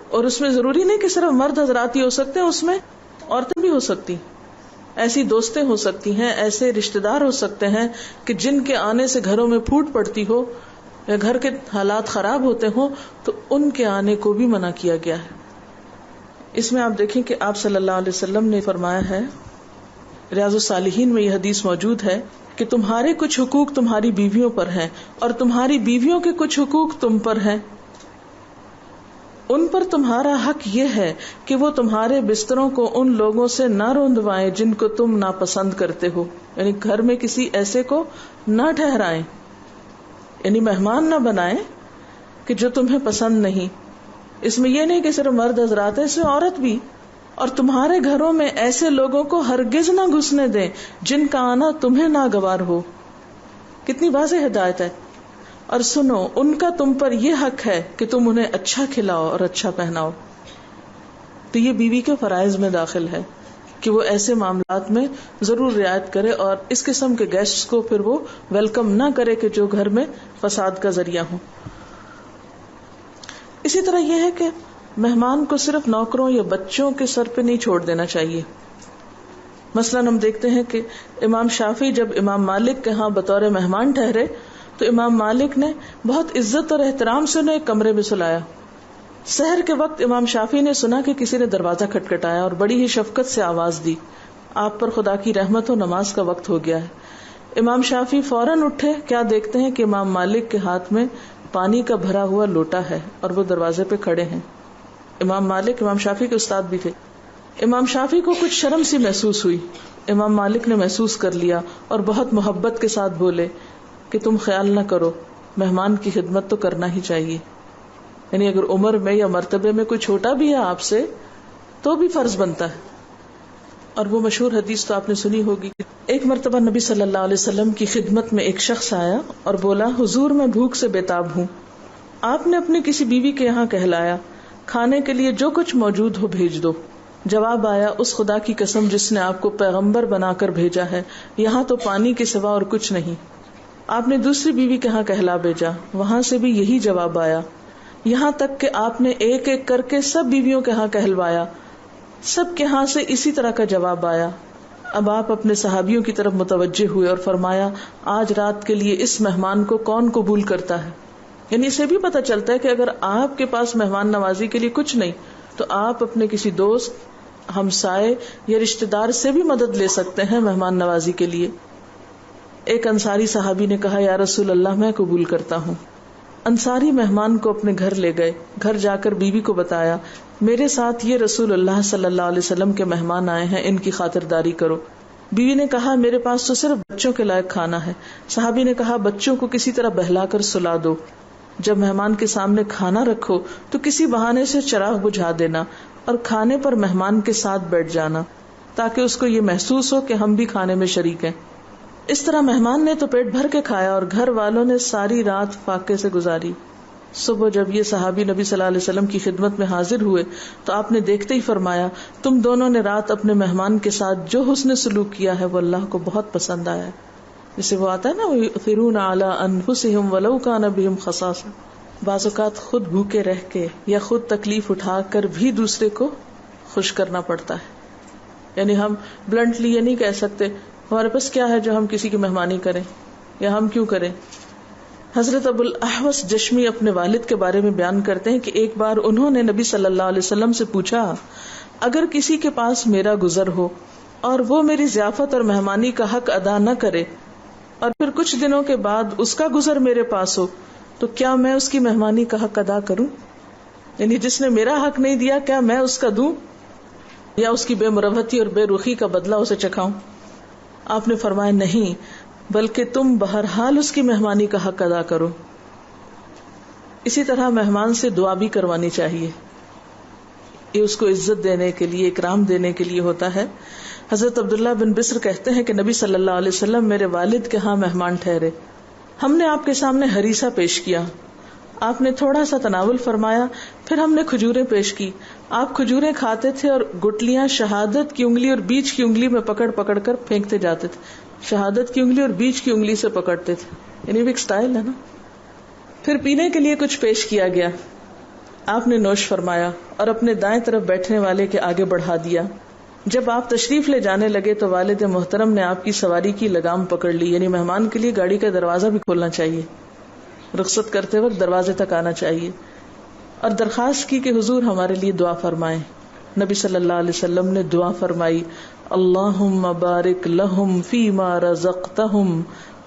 اور اس میں ضروری نہیں کہ صرف مرد حضرات ہی ہو سکتے ہیں، اس میں عورتیں بھی ہو سکتی، ایسی دوستیں ہو سکتی ہیں، ایسے رشتہ دار ہو سکتے ہیں کہ جن کے آنے سے گھروں میں پھوٹ پڑتی ہو یا گھر کے حالات خراب ہوتے ہوں، تو ان کے آنے کو بھی منع کیا گیا ہے۔ اس میں آپ دیکھیں کہ آپ صلی اللہ علیہ وسلم نے فرمایا ہے، ریاض الصالحین میں یہ حدیث موجود ہے کہ تمہارے کچھ حقوق تمہاری بیویوں پر ہیں اور تمہاری بیویوں کے کچھ حقوق تم پر ہیں، ان پر تمہارا حق یہ ہے کہ وہ تمہارے بستروں کو ان لوگوں سے نہ روندوائیں جن کو تم ناپسند کرتے ہو، یعنی گھر میں کسی ایسے کو نہ ٹھہرائیں، یعنی مہمان نہ بنائیں کہ جو تمہیں پسند نہیں۔ اس میں یہ نہیں کہ صرف مرد حضرات ہیں، اس میں عورت بھی، اور تمہارے گھروں میں ایسے لوگوں کو ہرگز نہ گھسنے دیں جن کا آنا تمہیں ناگوار ہو۔ کتنی واضح ہدایت ہے۔ اور سنو، ان کا تم پر یہ حق ہے کہ تم انہیں اچھا کھلاؤ اور اچھا پہناؤ۔ تو یہ بیوی کے فرائض میں داخل ہے کہ وہ ایسے معاملات میں ضرور رعایت کرے اور اس قسم کے گیسٹس کو پھر وہ ویلکم نہ کرے کہ جو گھر میں فساد کا ذریعہ ہوں۔ اسی طرح یہ ہے کہ مہمان کو صرف نوکروں یا بچوں کے سر پہ نہیں چھوڑ دینا چاہیے۔ مثلاً ہم دیکھتے ہیں کہ امام شافعی جب امام مالک کے ہاں بطور مہمان ٹھہرے تو امام مالک نے بہت عزت اور احترام سے انہیں ایک کمرے میں سلایا۔ سحر کے وقت امام شافعی نے سنا کہ کسی نے دروازہ کھٹکھٹایا اور بڑی ہی شفقت سے آواز دی، آپ پر خدا کی رحمت ہو، نماز کا وقت ہو گیا ہے۔ امام شافعی فوراً اٹھے، کیا دیکھتے ہیں کہ امام مالک کے ہاتھ میں پانی کا بھرا ہوا لوٹا ہے اور وہ دروازے پہ کھڑے ہیں۔ امام مالک امام شافعی کے استاد بھی تھے۔ امام شافعی کو کچھ شرم سی محسوس ہوئی، امام مالک نے محسوس کر لیا اور بہت محبت کے ساتھ بولے کہ تم خیال نہ کرو، مہمان کی خدمت تو کرنا ہی چاہیے، یعنی اگر عمر میں یا مرتبے میں کوئی چھوٹا بھی ہے آپ سے تو بھی فرض بنتا ہے۔ اور وہ مشہور حدیث تو آپ نے سنی ہوگی، ایک مرتبہ نبی صلی اللہ علیہ وسلم کی خدمت میں ایک شخص آیا اور بولا، حضور میں بھوک سے بےتاب ہوں۔ آپ نے اپنی کسی بیوی کے یہاں کہلایا، کھانے کے لیے جو کچھ موجود ہو بھیج دو۔ جواب آیا، اس خدا کی قسم جس نے آپ کو پیغمبر بنا کر بھیجا ہے، یہاں تو پانی کے سوا اور کچھ نہیں۔ آپ نے دوسری بیوی کے ہاں کہلا بھیجا، وہاں سے بھی یہی جواب آیا، یہاں تک کہ آپ نے ایک ایک کر کے سب بیویوں کے ہاں کہلوایا، سب کے ہاں سے اسی طرح کا جواب آیا۔ اب آپ اپنے صحابیوں کی طرف متوجہ ہوئے اور فرمایا، آج رات کے لیے اس مہمان کو کون قبول کرتا ہے؟ یعنی اسے بھی پتہ چلتا ہے کہ اگر آپ کے پاس مہمان نوازی کے لیے کچھ نہیں تو آپ اپنے کسی دوست، ہمسائے یا رشتہ دار سے بھی مدد لے سکتے ہیں مہمان نوازی کے لیے۔ ایک انصاری صحابی نے کہا، یا رسول اللہ، میں قبول کرتا ہوں۔ انصاری مہمان کو اپنے گھر لے گئے، گھر جا کر بیوی کو بتایا، میرے ساتھ یہ رسول اللہ صلی اللہ علیہ وسلم کے مہمان آئے ہیں، ان کی خاطرداری کرو۔ بیوی نے کہا، میرے پاس تو صرف بچوں کے لائق کھانا ہے۔ صحابی نے کہا، بچوں کو کسی طرح بہلا کر سلا دو۔ جب مہمان کے سامنے کھانا رکھو تو کسی بہانے سے چراغ بجھا دینا اور کھانے پر مہمان کے ساتھ بیٹھ جانا تاکہ اس کو یہ محسوس ہو کہ ہم بھی کھانے میں شریک ہیں۔ اس طرح مہمان نے تو پیٹ بھر کے کھایا اور گھر والوں نے ساری رات فاقے سے گزاری۔ صبح جب یہ صحابی نبی صلی اللہ علیہ وسلم کی خدمت میں حاضر ہوئے تو آپ نے دیکھتے ہی فرمایا، تم دونوں نے رات اپنے مہمان کے ساتھ جو حسن سلوک کیا ہے وہ اللہ کو بہت پسند آیا ہے۔ جسے وہ آتا ہے نا، وَيُؤْثِرُونَ عَلَىٰ أَنفُسِهِمْ وَلَوْ كَانَ بِهِمْ خَصَاصَةٌ۔ بعض اوقات خود بھوکے رہ کے یا خود تکلیف اٹھا کر بھی دوسرے کو خوش کرنا پڑتا ہے۔ یعنی ہم بلنٹلی یہ نہیں کہہ سکتے ہمارے پاس کیا ہے جو ہم کسی کی مہمانی کریں یا ہم کیوں کریں۔ حضرت ابو الاحوص جشمی اپنے والد کے بارے میں بیان کرتے ہیں کہ ایک بار انہوں نے نبی صلی اللہ علیہ وسلم سے پوچھا، اگر کسی کے پاس میرا گزر ہو اور وہ میری ضیافت اور مہمانی کا حق ادا نہ کرے اور پھر کچھ دنوں کے بعد اس کا گزر میرے پاس ہو تو کیا میں اس کی مہمانی کا حق ادا کروں؟ یعنی جس نے میرا حق نہیں دیا کیا میں اس کا دوں یا اس کی بے مروتی اور بے رخی کا بدلہ اسے چکھاؤں؟ آپ نے فرمایا نہیں، بلکہ تم بہرحال اس کی مہمانی کا حق ادا کرو۔ اسی طرح مہمان سے دعا بھی کروانی چاہیے، یہ اس کو عزت دینے کے لیے، اکرام دینے کے لیے ہوتا ہے۔ حضرت عبداللہ بن بسر کہتے ہیں کہ نبی صلی اللہ علیہ وسلم میرے والد کے ہاں مہمان ٹھہرے، ہم نے آپ کے سامنے ہریسہ پیش کیا، آپ نے تھوڑا سا تناول فرمایا، پھر ہم نے کھجوریں پیش کی، آپ کھجوریں کھاتے تھے اور گٹلیاں شہادت کی انگلی اور بیچ کی انگلی میں پکڑ پکڑ کر پھینکتے جاتے تھے، شہادت کی انگلی اور بیچ کی انگلی سے پکڑتے تھے، یعنی بھی ایک سٹائل ہے نا۔ پھر پینے کے لیے کچھ پیش کیا گیا، آپ نے نوش فرمایا اور اپنے دائیں طرف بیٹھنے والے کے آگے بڑھا دیا۔ جب آپ تشریف لے جانے لگے تو والد محترم نے آپ کی سواری کی لگام پکڑ لی، یعنی مہمان کے لیے گاڑی کا دروازہ بھی کھولنا چاہیے، رخصت کرتے وقت دروازے تک آنا چاہیے، اور درخواست کی کہ حضور ہمارے لیے دعا فرمائیں۔ نبی صلی اللہ علیہ وسلم نے دعا فرمائی، اللہم بارک لہم فیما رزقتہم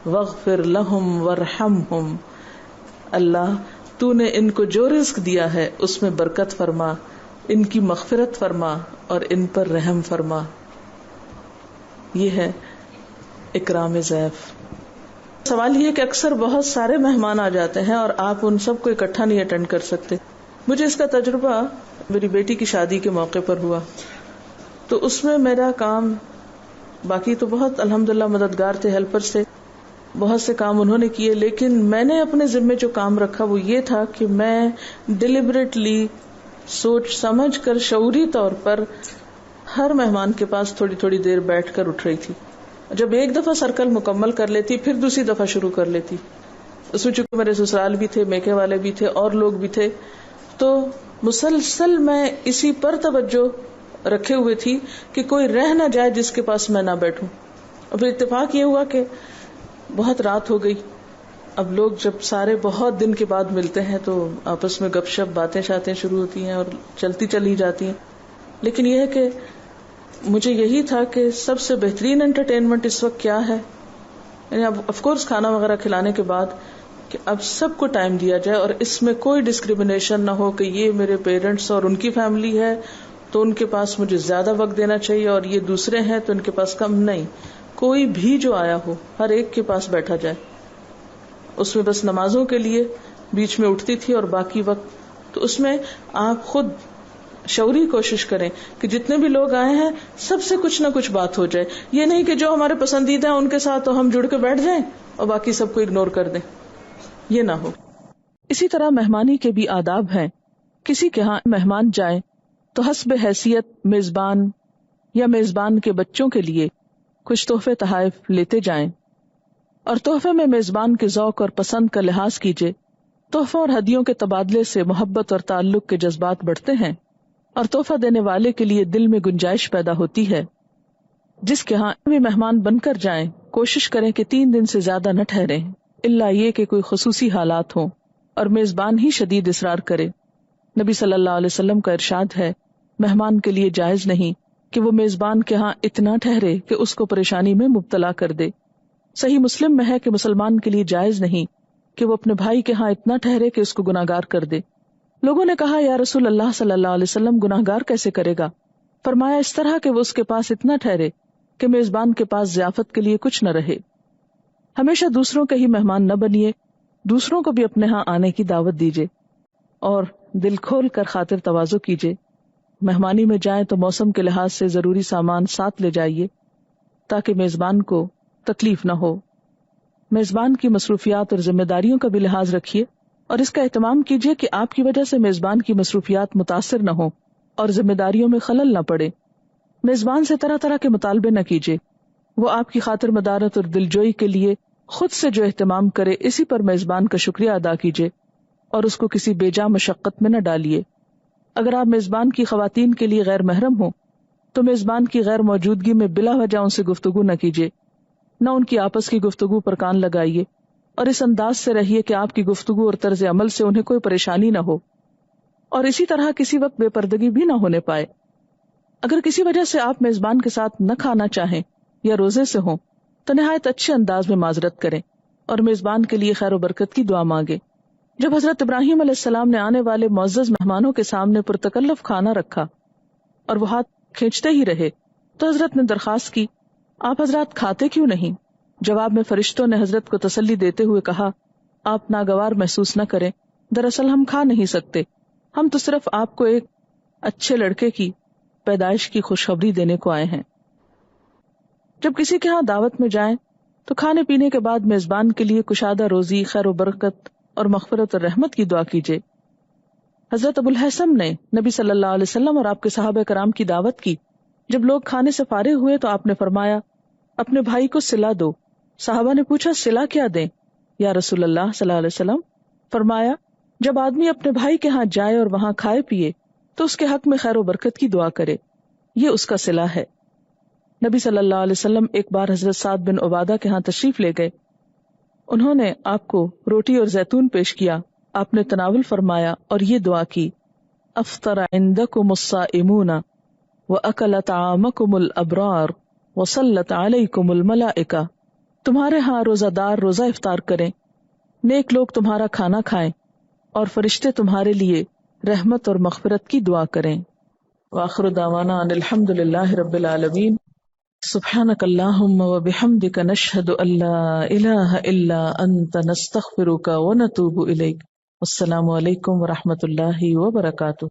واغفر لہم وارحمہم، اللہ تو نے ان کو جو رزق دیا ہے اس میں برکت فرما، ان کی مغفرت فرما اور ان پر رحم فرما۔ یہ ہے اکرام ضیف۔ سوال یہ کہ اکثر بہت سارے مہمان آ جاتے ہیں اور آپ ان سب کو اکٹھا نہیں اٹینڈ کر سکتے۔ مجھے اس کا تجربہ میری بیٹی کی شادی کے موقع پر ہوا، تو اس میں میرا کام، باقی تو بہت الحمدللہ مددگار تھے، ہیلپر سے بہت سے کام انہوں نے کیے، لیکن میں نے اپنے ذمے جو کام رکھا وہ یہ تھا کہ میں ڈیلیبریٹلی سوچ سمجھ کر شعوری طور پر ہر مہمان کے پاس تھوڑی تھوڑی دیر بیٹھ کر اٹھ رہی تھی۔ جب ایک دفعہ سرکل مکمل کر لیتی پھر دوسری دفعہ شروع کر لیتی۔ اس میں چونکہ میرے سسرال بھی تھے، میکے والے بھی تھے اور لوگ بھی تھے، تو مسلسل میں اسی پر توجہ رکھے ہوئے تھی کہ کوئی رہ نہ جائے جس کے پاس میں نہ بیٹھوں۔ اور پھر اتفاق یہ ہوا کہ بہت رات ہو گئی، اب لوگ جب سارے بہت دن کے بعد ملتے ہیں تو آپس میں گپ شپ باتیں شاتیں شروع ہوتی ہیں اور چلتی چلی جاتی ہیں، لیکن یہ ہے کہ مجھے یہی تھا کہ سب سے بہترین انٹرٹینمنٹ اس وقت کیا ہے، یعنی اب آف کورس کھانا وغیرہ کھلانے کے بعد کہ اب سب کو ٹائم دیا جائے اور اس میں کوئی ڈسکریمنیشن نہ ہو کہ یہ میرے پیرنٹس اور ان کی فیملی ہے تو ان کے پاس مجھے زیادہ وقت دینا چاہیے اور یہ دوسرے ہیں تو ان کے پاس کم، نہیں، کوئی بھی جو آیا ہو ہر ایک کے پاس بیٹھا جائے۔ اس میں بس نمازوں کے لیے بیچ میں اٹھتی تھی اور باقی وقت تو اس میں آپ خود شعوری کوشش کریں کہ جتنے بھی لوگ آئے ہیں سب سے کچھ نہ کچھ بات ہو جائے، یہ نہیں کہ جو ہمارے پسندیدہ ہیں ان کے ساتھ تو ہم جڑ کے بیٹھ جائیں اور باقی سب کو اگنور کر دیں، یہ نہ ہو۔ اسی طرح مہمانی کے بھی آداب ہیں۔ کسی کے ہاں مہمان جائیں تو حسب حیثیت میزبان یا میزبان کے بچوں کے لیے کچھ تحفے تحائف لیتے جائیں، اور تحفے میں میزبان کے ذوق اور پسند کا لحاظ کیجیے۔ تحفوں اور ہدیوں کے تبادلے سے محبت اور تعلق کے جذبات بڑھتے ہیں اور تحفہ دینے والے کے لیے دل میں گنجائش پیدا ہوتی ہے۔ جس کے ہاں بھی مہمان بن کر جائیں کوشش کریں کہ 3 دن سے زیادہ نہ ٹھہریں، الا یہ کہ کوئی خصوصی حالات ہوں اور میزبان ہی شدید اصرار کرے۔ نبی صلی اللہ علیہ وسلم کا ارشاد ہے، مہمان کے لیے جائز نہیں کہ وہ میزبان کے ہاں اتنا ٹھہرے کہ اس کو پریشانی میں مبتلا کر دے۔ صحیح مسلم میں ہے کہ مسلمان کے لیے جائز نہیں کہ وہ اپنے بھائی کے ہاں اتنا ٹھہرے کہ اس کو گناہگار کر دے۔ لوگوں نے کہا، یا رسول اللہ صلی اللہ علیہ وسلم گناہگار کیسے کرے گا؟ فرمایا، اس طرح کہ وہ اس کے پاس اتنا ٹھہرے کہ میزبان کے پاس ضیافت کے لیے کچھ نہ رہے۔ ہمیشہ دوسروں کے ہی مہمان نہ بنیے، دوسروں کو بھی اپنے ہاں آنے کی دعوت دیجیے اور دل کھول کر خاطر تواضع کیجیے۔ مہمانی میں جائیں تو موسم کے لحاظ سے ضروری سامان ساتھ لے جائیے تاکہ میزبان کو تکلیف نہ ہو۔ میزبان کی مصروفیات اور ذمہ داریوں کا بھی لحاظ رکھیے اور اس کا اہتمام کیجیے کہ آپ کی وجہ سے میزبان کی مصروفیات متاثر نہ ہوں اور ذمہ داریوں میں خلل نہ پڑے۔ میزبان سے طرح طرح کے مطالبے نہ کیجیے، وہ آپ کی خاطر مدارت اور دلجوئی کے لیے خود سے جو اہتمام کرے اسی پر میزبان کا شکریہ ادا کیجیے اور اس کو کسی بے جا مشقت میں نہ ڈالیے۔ اگر آپ میزبان کی خواتین کے لیے غیر محرم ہوں تو میزبان کی غیر موجودگی میں بلا وجہ ان سے گفتگو نہ کیجیے، نہ ان کی آپس کی گفتگو پر کان لگائیے، اور اس انداز سے رہیے کہ آپ کی گفتگو اور طرز عمل سے انہیں کوئی پریشانی نہ ہو، اور اسی طرح کسی وقت بے پردگی بھی نہ ہونے پائے۔ اگر کسی وجہ سے آپ میزبان کے ساتھ نہ کھانا چاہیں یا روزے سے ہوں تو نہایت اچھے انداز میں معذرت کریں اور میزبان کے لیے خیر و برکت کی دعا مانگیں۔ جب حضرت ابراہیم علیہ السلام نے آنے والے معزز مہمانوں کے سامنے پرتکلف کھانا رکھا اور وہ ہاتھ کھینچتے ہی رہے تو حضرت نے درخواست کی، آپ حضرات کھاتے کیوں نہیں؟ جواب میں فرشتوں نے حضرت کو تسلی دیتے ہوئے کہا، آپ ناگوار محسوس نہ کریں، دراصل ہم کھا نہیں سکتے، ہم تو صرف آپ کو ایک اچھے لڑکے کی پیدائش کی خوشخبری دینے کو آئے ہیں۔ جب کسی کے ہاں دعوت میں جائیں تو کھانے پینے کے بعد میزبان کے لیے کشادہ روزی، خیر و برکت اور مغفرت اور رحمت کی دعا کیجیے۔ حضرت ابو الحسن نے نبی صلی اللہ علیہ وسلم اور آپ کے صحابہ کرام کی دعوت کی۔ جب لوگ کھانے سے فارغ ہوئے تو آپ نے فرمایا، اپنے بھائی کو صلہ دو۔ صحابہ نے پوچھا، صلہ کیا دیں یا رسول اللہ صلی اللہ علیہ وسلم؟ فرمایا، جب آدمی اپنے بھائی کے ہاں جائے اور وہاں کھائے پیے تو اس کے حق میں خیر و برکت کی دعا کرے، یہ اس کا صلہ ہے۔ نبی صلی اللہ علیہ وسلم ایک بار حضرت سعد بن عبادہ کے ہاں تشریف لے گئے۔ انہوں نے آپ کو روٹی اور زیتون پیش کیا، آپ نے تناول فرمایا اور یہ دعا کی، افطر عندکم الصائمون واکل طعامکم الابرار وصلت علیکم الملائکہ، تمہارے ہاں روزہ دار روزہ افطار کریں، نیک لوگ تمہارا کھانا کھائیں اور فرشتے تمہارے لیے رحمت اور مغفرت کی دعا کریں۔ وآخر دعوانا ان الحمد للہ رب العالمین۔ سبحانک اللہم وبحمدک نشہد ان لا الہ الا انت نستغفرک ونتوب الیک۔ السلام علیکم ورحمۃ اللہ وبرکاتہ۔